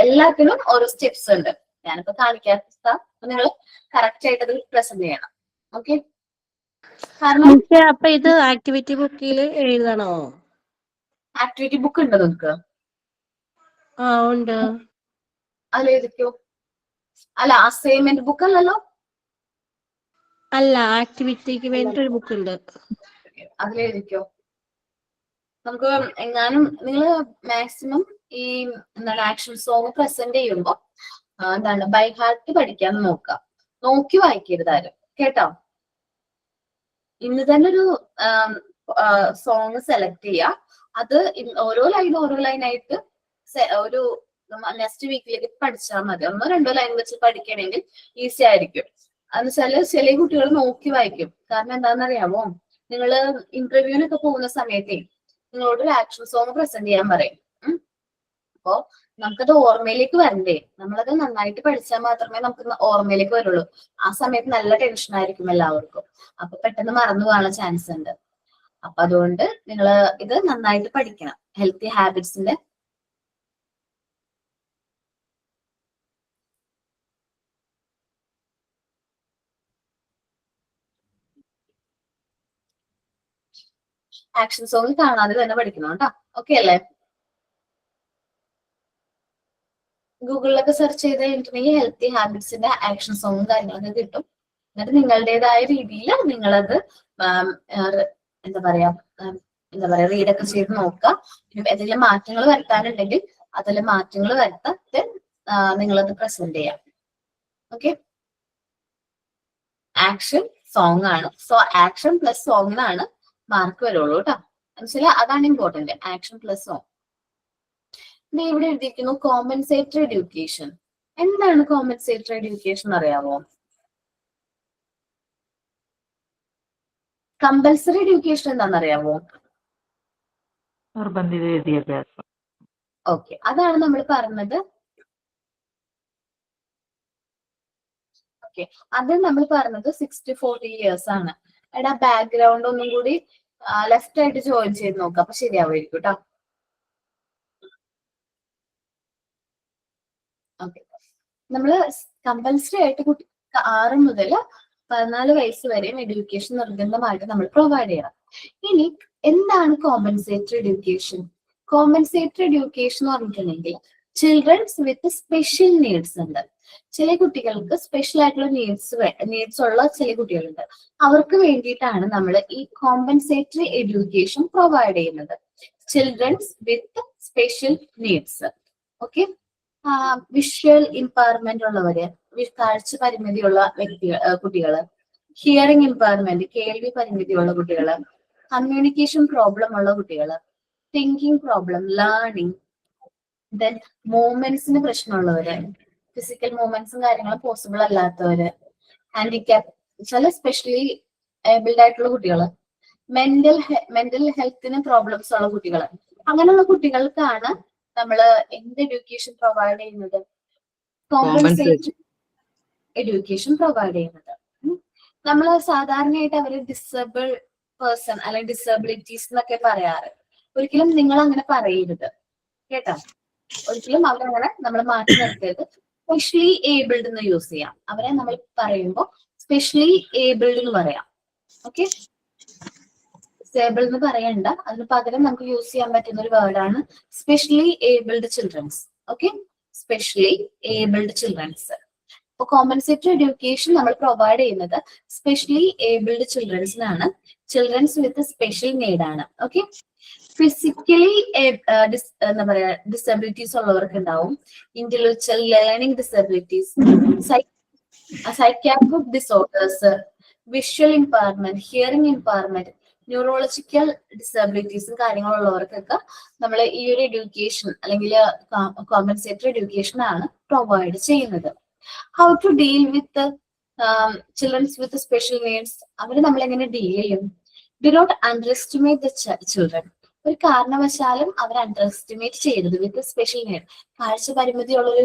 എല്ലാത്തിനും ഓരോ സ്റ്റെപ്സ് ഉണ്ട്. ഞാനിപ്പോ കാണിക്കാത്ത നിങ്ങൾ കറക്റ്റ് ആയിട്ട് അത് പ്രസന്റ് ചെയ്യണം. ഓക്കെ, കാരണം അപ്പൊ ഇത് ആക്ടിവിറ്റി ബുക്കിൽ എഴുതണോ? ആക്ടിവിറ്റി ബുക്ക് ഉണ്ട് നിങ്ങൾക്ക്? ഉണ്ട്. അതിലെഴുതിക്കോ. അല്ല, അസൈൻമെന്റ് ബുക്ക് അല്ലല്ലോ? അല്ല, ആക്ടിവിറ്റിക്ക് വേണ്ടി ഒരു ബുക്ക് ഉണ്ട്, അതിലെഴുതിക്കോ. നമുക്ക് എങ്ങാനും നിങ്ങൾ മാക്സിമം ഈ എന്താണ് ആക്ഷൻ സോങ് പ്രസന്റ് ചെയ്യുമ്പോ എന്താണ് ബൈ ഹാർട്ട് പഠിക്കാൻ നോക്കി വായിക്കരുത് ആരും, കേട്ടോ? ഇന്ന് തന്നെ ഒരു സോങ് സെലക്ട് ചെയ്യുക. അത് ഓരോ ലൈനായിട്ട് ഒരു നെക്സ്റ്റ് വീക്കിലേക്ക് പഠിച്ചാൽ മതി. 1-2 ലൈൻ വെച്ച് പഠിക്കണമെങ്കിൽ ഈസി ആയിരിക്കും. എന്ന് വെച്ചാല് ചില കുട്ടികൾ നോക്കി വായിക്കും. കാരണം എന്താണെന്നറിയാമോ, നിങ്ങൾ ഇന്റർവ്യൂവിനൊക്കെ പോകുന്ന സമയത്തേ നിങ്ങളോട് ഒരു ആക്ഷൻ സോങ് പ്രസന്റ് ചെയ്യാൻ പറയും. അപ്പോ നമുക്കത് ഓർമ്മയിലേക്ക് വരണ്ടേ? നമ്മളത് നന്നായിട്ട് പഠിച്ചാൽ മാത്രമേ നമുക്ക് ഓർമ്മയിലേക്ക് വരുള്ളൂ. ആ സമയത്ത് നല്ല ടെൻഷൻ ആയിരിക്കും എല്ലാവർക്കും. അപ്പൊ പെട്ടെന്ന് മറന്നു പോകാനുള്ള ചാൻസ് ഉണ്ട്. അപ്പൊ അതുകൊണ്ട് നിങ്ങൾ ഇത് നന്നായിട്ട് പഠിക്കണം, ഹെൽത്തി ഹാബിറ്റ്സിന്റെ. ആക്ഷൻ സോങ് കാണാതെ തന്നെ പഠിക്കണം കേട്ടോ. ഓക്കെ അല്ലേ? ഗൂഗിളിലൊക്കെ സെർച്ച് ചെയ്ത് കഴിഞ്ഞിട്ടുണ്ടെങ്കിൽ ഹെൽത്തി ഹാബിറ്റ്സിന്റെ ആക്ഷൻ സോങ്ങും കാര്യങ്ങളൊക്കെ കിട്ടും. എന്നിട്ട് നിങ്ങളുടേതായ രീതിയിൽ നിങ്ങളത് എന്താ പറയാ റീഡൊക്കെ ചെയ്ത് നോക്കുക. എന്തെങ്കിലും മാറ്റങ്ങൾ വരുത്താനുണ്ടെങ്കിൽ അതിൽ മാറ്റങ്ങൾ വരുത്താൻ നിങ്ങളത് പ്രസന്റ് ചെയ്യാം. ഓക്കെ, ആക്ഷൻ സോങ് ആണ്. സോ ആക്ഷൻ പ്ലസ് സോങ്ങിനാണ് മാർക്ക് വരുള്ളൂ കേട്ടോ. മനസ്സിലാ? അതാണ് ഇമ്പോർട്ടന്റ്, ആക്ഷൻ പ്ലസ് സോങ്. ഇവിടെ എഴുതിയിരിക്കുന്നു കോമ്പൻസേറ്ററി എഡ്യൂക്കേഷൻ. എന്താണ് കോമ്പൻസേറ്ററി എഡ്യൂക്കേഷൻ അറിയാമോ? കമ്പൽസറി എഡ്യൂക്കേഷൻ എന്താണെന്നറിയാമോ? നിർബന്ധിത വിദ്യാഭ്യാസം. ഓക്കെ, അതാണ് നമ്മൾ പറഞ്ഞത്. ഓക്കെ, അത് നമ്മൾ പറഞ്ഞത് 6 to 40 years ആണ്. എടാ ബാക്ക്ഗ്രൗണ്ട് ഒന്നും കൂടി ലെഫ്റ്റ് ആയിട്ട് ജോയിൻ ചെയ്ത് നോക്കാം, അപ്പൊ ശരിയാവുമായിരിക്കും കേട്ടോ. ഓക്കെ, നമ്മള് കമ്പൽസറി ആയിട്ട് കുട്ടികൾക്ക് 6 മുതൽ 14 വയസ്സ് വരെയും എഡ്യൂക്കേഷൻ നിർബന്ധമായിട്ട് നമ്മൾ പ്രൊവൈഡ് ചെയ്യണം. ഇനി എന്താണ് കോമ്പൻസേറ്ററി എഡ്യൂക്കേഷൻ? കോമ്പൻസേറ്ററി എഡ്യൂക്കേഷൻ എന്ന് പറഞ്ഞിട്ടുണ്ടെങ്കിൽ ചിൽഡ്രൻസ് വിത്ത് സ്പെഷ്യൽ നീഡ്സ് ഉണ്ട്. ചില കുട്ടികൾക്ക് സ്പെഷ്യൽ ആയിട്ടുള്ള നീഡ്സ് ഉള്ള ചില കുട്ടികളുണ്ട്. അവർക്ക് വേണ്ടിയിട്ടാണ് നമ്മൾ ഈ കോമ്പൻസേറ്ററി എഡ്യൂക്കേഷൻ പ്രൊവൈഡ് ചെയ്യുന്നത്. Children's with special needs. Okay, visual impairment ഉള്ളവര്, കാഴ്ച പരിമിതിയുള്ള കുട്ടികള്, ഹിയറിംഗ് ഇമ്പയർമെന്റ് കേൾവി പരിമിതിയുള്ള കുട്ടികള്, കമ്മ്യൂണിക്കേഷൻ പ്രോബ്ലം ഉള്ള കുട്ടികള്, തിങ്കിങ് പ്രോബ്ലം, ലേണിംഗ്, ദെൻ മൂവ്മെന്റ്സിന് പ്രശ്നമുള്ളവര്, ഫിസിക്കൽ മൂവ്മെന്റ്സും കാര്യങ്ങളും പോസിബിൾ അല്ലാത്തവര്, ഹാൻഡിക്യാപ്പ് ചില സ്പെഷ്യലി ഏബിൾഡ് ആയിട്ടുള്ള കുട്ടികള്, മെന്റൽ ഹെൽത്തിന് പ്രോബ്ലംസ് ഉള്ള കുട്ടികള്, അങ്ങനെയുള്ള കുട്ടികൾക്കാണ് നമ്മൾ എന്ത് എഡ്യൂക്കേഷൻ പ്രൊവൈഡ് ചെയ്യുന്നത്? കോമ്പൻസേറ്ററി എഡ്യൂക്കേഷൻ പ്രൊവൈഡ് ചെയ്യുന്നത്. നമ്മൾ സാധാരണയായിട്ട് അവര് ഡിസേബിൾ പേഴ്സൺ അല്ലെങ്കിൽ ഡിസബിലിറ്റീസ് എന്നൊക്കെ പറയാറ്. ഒരിക്കലും നിങ്ങൾ അങ്ങനെ പറയരുത് കേട്ടോ. ഒരിക്കലും അവരങ്ങനെ നമ്മൾ മാറ്റി നിർത്തരുത്. സ്പെഷ്യലി ഏബിൾഡ് എന്ന് യൂസ് ചെയ്യാം. അവരെ നമ്മൾ പറയുമ്പോൾ സ്പെഷ്യലി ഏബിൾഡ് എന്ന് പറയാം. ഓക്കെ, ഡിസേബിൾ എന്ന് പറയണ്ട, അതിന് പകരം നമുക്ക് യൂസ് ചെയ്യാൻ പറ്റുന്ന ഒരു വേർഡാണ് specially abled childrens. Okay, specially abled childrens. അപ്പൊ കോമ്പൻസേറ്ററി എഡ്യൂക്കേഷൻ നമ്മൾ പ്രൊവൈഡ് ചെയ്യുന്നത് സ്പെഷ്യലി ഏബിൾഡ് ചിൽഡ്രൻസിനാണ്. ചിൽഡ്രൻസ് വിത്ത് സ്പെഷ്യൽ നീഡ് ആണ്. ഓക്കെ, ഫിസിക്കലി എന്താ പറയാ ഡിസബിലിറ്റീസ് ഉള്ളവർക്ക് ഉണ്ടാവും. Intellectual learning disabilities, psychiatric disorders, visual impairment, hearing impairment, neurological ഡിസബിലിറ്റീസും കാര്യങ്ങളുള്ളവർക്കൊക്കെ നമ്മൾ ഈ ഒരു എഡ്യൂക്കേഷൻ അല്ലെങ്കിൽ കോമ്പൻസേറ്ററി എഡ്യൂക്കേഷൻ ആണ് പ്രൊവൈഡ് ചെയ്യുന്നത്. How to deal with childrens with special needs, അവര് നമ്മൾ എങ്ങനെ ഡീൽ ചെയ്യും? Do not under estimate the children. ഒരു കാരണവശാലും അവർ അണ്ടർ എസ്റ്റിമേറ്റ് ചെയ്യരുത്. വിത്ത് സ്പെഷ്യൽ നീഡ്, കാഴ്ച പരിമിതിയുള്ള ഒരു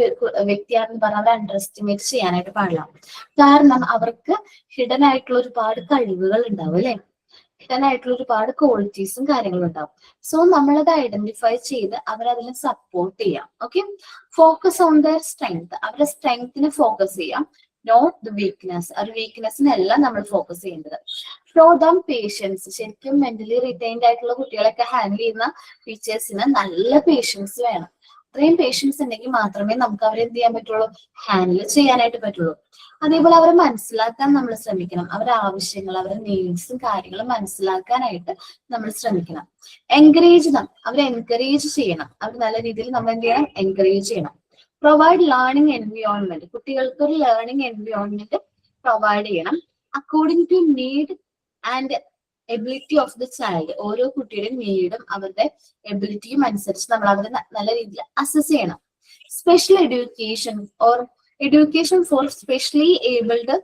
വ്യക്തിയാണെന്ന് പറഞ്ഞാൽ അവർ അണ്ടർ എസ്റ്റിമേറ്റ് ചെയ്യാനായിട്ട് പാടില്ല. കാരണം അവർക്ക് ഹിഡൻ ആയിട്ടുള്ള ഒരുപാട് കഴിവുകൾ ഉണ്ടാവും അല്ലെ, ഹിഡൻ ആയിട്ടുള്ള ഒരുപാട് ക്വാളിറ്റീസും കാര്യങ്ങളും ഉണ്ടാവും. സോ നമ്മളത് ഐഡന്റിഫൈ ചെയ്ത് അവരതിനെ സപ്പോർട്ട് ചെയ്യാം. Okay, focus on their strength, അവരുടെ സ്ട്രെങ്തിനെ ഫോക്കസ് ചെയ്യാം, നോട്ട് ദ വീക്ക്നെസ്. ആ ഒരു വീക്ക്നെസ്സിനല്ല നമ്മൾ ഫോക്കസ് ചെയ്യേണ്ടത്. Show them patience. ശരിക്കും മെന്റലി റിറ്റൈൻഡ് ആയിട്ടുള്ള കുട്ടികളൊക്കെ ഹാൻഡിൽ ചെയ്യുന്ന ടീച്ചേഴ്സിന് നല്ല പേഷ്യൻസ് വേണം. അത്രയും പേഷ്യൻസ് ഉണ്ടെങ്കിൽ മാത്രമേ നമുക്ക് അവരെ എന്ത് ചെയ്യാൻ പറ്റുള്ളൂ? ഹാൻഡിൽ ചെയ്യാനായിട്ട് പറ്റുള്ളൂ. അതേപോലെ അവരെ മനസ്സിലാക്കാൻ നമ്മൾ ശ്രമിക്കണം. അവരുടെ ആവശ്യങ്ങൾ, അവരുടെ നീഡ്സും കാര്യങ്ങളും മനസ്സിലാക്കാനായിട്ട് നമ്മൾ ശ്രമിക്കണം. എൻകറേജ് അവരെ എൻകറേജ് ചെയ്യണം. അവർ നല്ല രീതിയിൽ നമ്മൾ എന്ത് ചെയ്യണം? എൻകറേജ് ചെയ്യണം. Provide learning environment. കുട്ടികൾക്ക് ഒരു ലേണിംഗ് എൻവയോൺമെന്റ് പ്രൊവൈഡ് ചെയ്യണം. According to need and ability of the child. ഓരോ കുട്ടിയുടെ നീഡും അവരുടെ എബിലിറ്റിയും അനുസരിച്ച് നമ്മൾ അവരെ നല്ല രീതിയിൽ അസസ് ചെയ്യണം. Special education or education for specially abled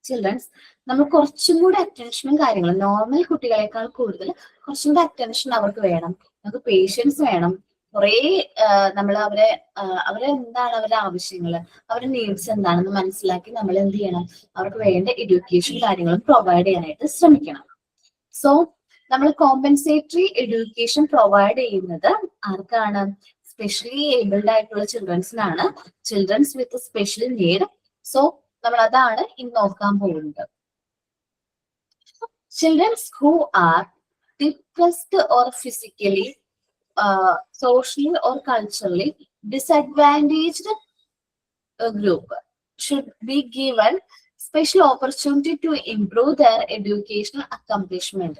children's, നമ്മൾ കുറച്ചും കൂടി അറ്റൻഷനും കാര്യങ്ങളും നോർമൽ കുട്ടികളെക്കാൾ കൂടുതൽ കുറച്ചും കൂടി അറ്റൻഷൻ അവർക്ക് വേണം. നമുക്ക് പേഷ്യൻസ് വേണം. കുറെ നമ്മൾ അവരെ എന്താണ് അവരുടെ ആവശ്യങ്ങൾ, അവരുടെ നീഡ്സ് എന്താണെന്ന് മനസ്സിലാക്കി നമ്മൾ എന്ത് ചെയ്യണം? അവർക്ക് വേണ്ട എഡ്യൂക്കേഷൻ കാര്യങ്ങളും പ്രൊവൈഡ് ചെയ്യാനായിട്ട് ശ്രമിക്കണം. സോ നമ്മൾ കോമ്പൻസേറ്ററി എഡ്യൂക്കേഷൻ പ്രൊവൈഡ് ചെയ്യുന്നത് ആർക്കാണ്? സ്പെഷ്യലി ഏബിൾഡ് ആയിട്ടുള്ള ചിൽഡ്രൻസിനാണ്, childrens with special need. So നമ്മൾ അതാണ് ഇന്ന് നോക്കാൻ പോകുന്നത്. Childrens who are depressed or physically socially or culturally disadvantaged group should be given special opportunity to improve their educational accomplishment.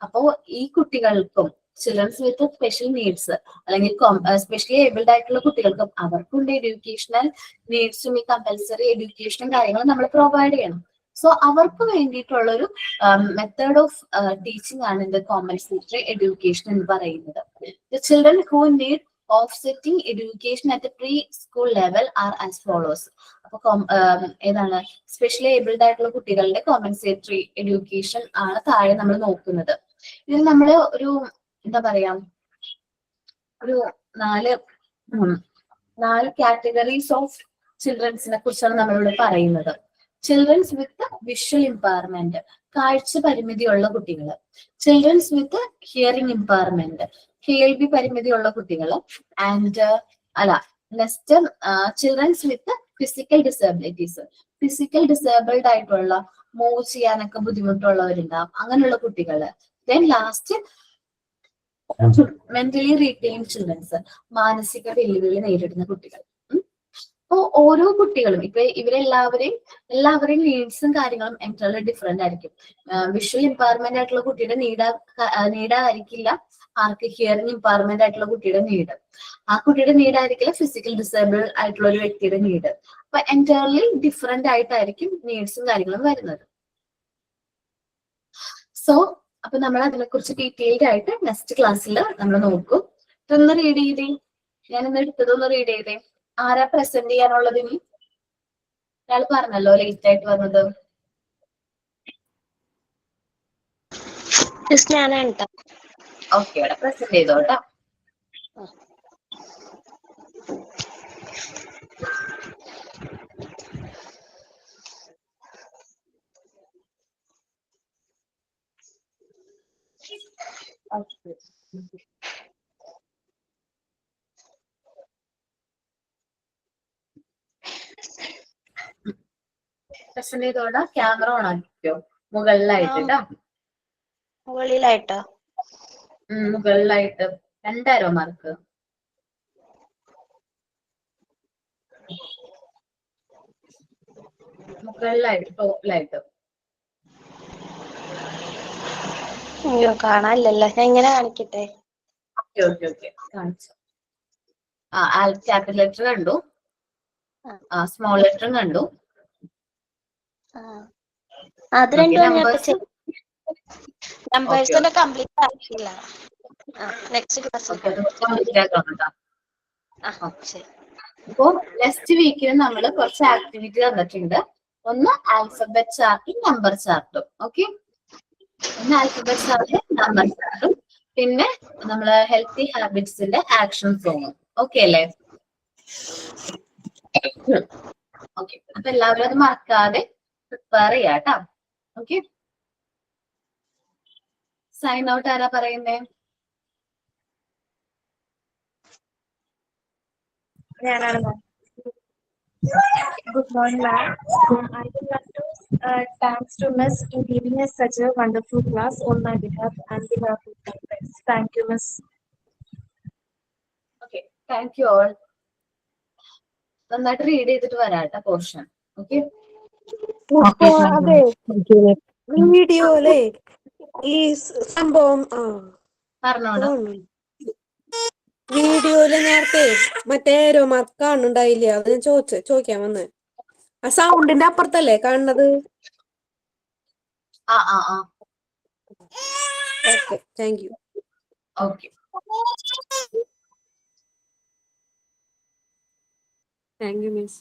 അപ്പോ ഈ കുട്ടികൾക്കും ചിൽഡ്രൻസ് വിത്ത് സ്പെഷ്യൽ നീഡ്സ് അല്ലെങ്കിൽ സ്പെഷ്യലി ഏബിൾഡ് ആയിട്ടുള്ള കുട്ടികൾക്കും അവർക്കുണ്ട് എഡ്യൂക്കേഷണൽ നീഡ്സും ഈ കമ്പൽസറി എഡ്യൂക്കേഷനും കാര്യങ്ങളും നമ്മൾ പ്രൊവൈഡ് ചെയ്യണം. സോ അവർക്ക് വേണ്ടിയിട്ടുള്ള ഒരു മെത്തേഡ് ഓഫ് ടീച്ചിങ് ആണ് ഇത് കോമ്പൻസേറ്ററി എഡ്യൂക്കേഷൻ എന്ന് പറയുന്നത്. The children who need offsetting education at pre school level are as follows. അപ്പൊ ഏതാണ്? സ്പെഷ്യലി ഏബിൾഡ് ആയിട്ടുള്ള കുട്ടികളുടെ കോമ്പൻസേറ്ററി എഡ്യൂക്കേഷൻ ആണ് താഴെ നമ്മൾ നോക്കുന്നത്. ഇതിൽ നമ്മൾ ഒരു എന്താ പറയാ ഒരു നാല് കാറ്റഗറീസ് ഓഫ് ചിൽഡ്രൻസിനെ കുറിച്ചാണ് നമ്മളിവിടെ പറയുന്നത്. ചിൽഡ്രൻസ് വിത്ത് വിഷ്വൽ ഇമ്പയർമെന്റ്, കാഴ്ച പരിമിതിയുള്ള കുട്ടികൾ. ചിൽഡ്രൻസ് വിത്ത് ഹിയറിംഗ് ഇമ്പയർമെന്റ്, കേൾവി പരിമിതിയുള്ള കുട്ടികൾ. And next children's with physical disabilities, physical disabled ആയിട്ടുള്ള മൂവ് ചെയ്യാനൊക്കെ ബുദ്ധിമുട്ടുള്ളവരുണ്ടാവും, അങ്ങനെയുള്ള കുട്ടികൾ. Then last mentally retain children's, മാനസിക വെല്ലുവിളി നേരിടുന്ന കുട്ടികൾ. അപ്പോ ഓരോ കുട്ടികളും ഇപ്പൊ എല്ലാവരെയും നീഡ്സും കാര്യങ്ങളും എൻറ്റയർലി ഡിഫറെന്റ് ആയിരിക്കും. വിഷ്വൽ ഇമ്പയർമെന്റ് ആയിട്ടുള്ള കുട്ടിയുടെ നീഡായിരിക്കില്ല ആർക്ക് ഹിയറിംഗ് ഇമ്പയർമെന്റ് ആയിട്ടുള്ള കുട്ടിയുടെ നീഡ്. ആ കുട്ടിയുടെ നീഡായിരിക്കില്ല ഫിസിക്കൽ ഡിസേബിൾ ആയിട്ടുള്ള ഒരു വ്യക്തിയുടെ നീഡ്. അപ്പൊ എൻറ്റയർലി ഡിഫറെന്റ് ആയിട്ടായിരിക്കും നീഡ്സും കാര്യങ്ങളും വരുന്നത്. സോ അപ്പൊ നമ്മൾ അതിനെക്കുറിച്ച് ഡീറ്റെയിൽഡ് ആയിട്ട് നെക്സ്റ്റ് ക്ലാസ്സിൽ നമ്മൾ നോക്കും. ഇതൊന്ന് റീഡ് ചെയ്തേ, ഞാൻ ഇന്ന് എടുത്തതൊന്ന് റീഡ് ചെയ്തേ. ആരാ പ്രസന്റ് ചെയ്യാനുള്ളത്? ഇനി ഒരാൾ പറഞ്ഞല്ലോ ലേറ്റ് ആയിട്ട് വന്നത്. ഞാനാണ് ട്ടോ. ഓക്കെ, ഇവിടെ പ്രസന്റ് ചെയ്തോട്ടോ. പ്രസന്റ് ചെയ്തോടാ. ക്യാമറ ഓൺ ആക്കിക്കോ മുകളിലായിട്ട് ട്ടോ. മുകളിലായിട്ടോ? മുകളിലായിട്ട് 2 arrow മാർക്ക്. മുകളിലായിട്ട് ടോപ്പിലായിട്ട്. അയ്യോ കാണാനില്ലല്ലോ, ഞാൻ ഇങ്ങനെ കാണിക്കട്ടെ? ഓക്കെ കാണിച്ചു. ക്യാപിറ്റൽ ലെറ്റർ കണ്ടു, സ്മോൾ ലെറ്ററും കണ്ടു. അത് രണ്ടും നമ്പേഴ്സ് നമ്പേഴ്സിന്റെ കംപ്ലീറ്റ് ആക്കിയില്ല. Next class. അപ്പോ നെക്സ്റ്റ് വീക്കിൽ നമ്മൾ കുറച്ച് ആക്ടിവിറ്റി തന്നിട്ടുണ്ട്. ഒന്ന് ആൽഫബറ്റ് ചാർട്ടും നമ്പർ ചാർട്ടും. ഓക്കെ, ഒന്ന് ആൽഫബറ്റ് ചാർട്ടും നമ്പർ ചാർട്ടും, പിന്നെ നമ്മള് ഹെൽത്തി ഹാബിറ്റ്സിന്റെ ആക്ഷൻ സോങ്ങും. ഓക്കെ അല്ലേ? ഓക്കെ, അപ്പൊ എല്ലാവരും അത് മറക്കാതെ പ്രിപ്പയർ ചെയ്യാട്ടോ. ഓക്കെ, സൈൻ ഔട്ട് ആരാ പറയുന്നേ? Good morning, ma'am. I would like to thanks to Miss in giving us such a wonderful class on my behalf and behalf of my friends. Thank you, Miss. Okay, thank you all. നന്നായിട്ട് റീഡ് ചെയ്തിട്ട് വരാട്ടോ പോർഷൻ. ഓക്കെ, അതെ വീഡിയോയിലെ ഈ സംഭവം പറഞ്ഞോടാ. വീഡിയോയില് നേരത്തെ മറ്റേ ഏരോ മാർക്ക് കാണുന്നുണ്ടായില്ല, അത് ഞാൻ ചോദിക്കാൻ വന്ന്. ആ സൗണ്ടിന്റെ അപ്പുറത്തല്ലേ കാണുന്നത്? Okay, thank you. Okay, thank you miss.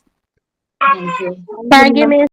Thank you miss.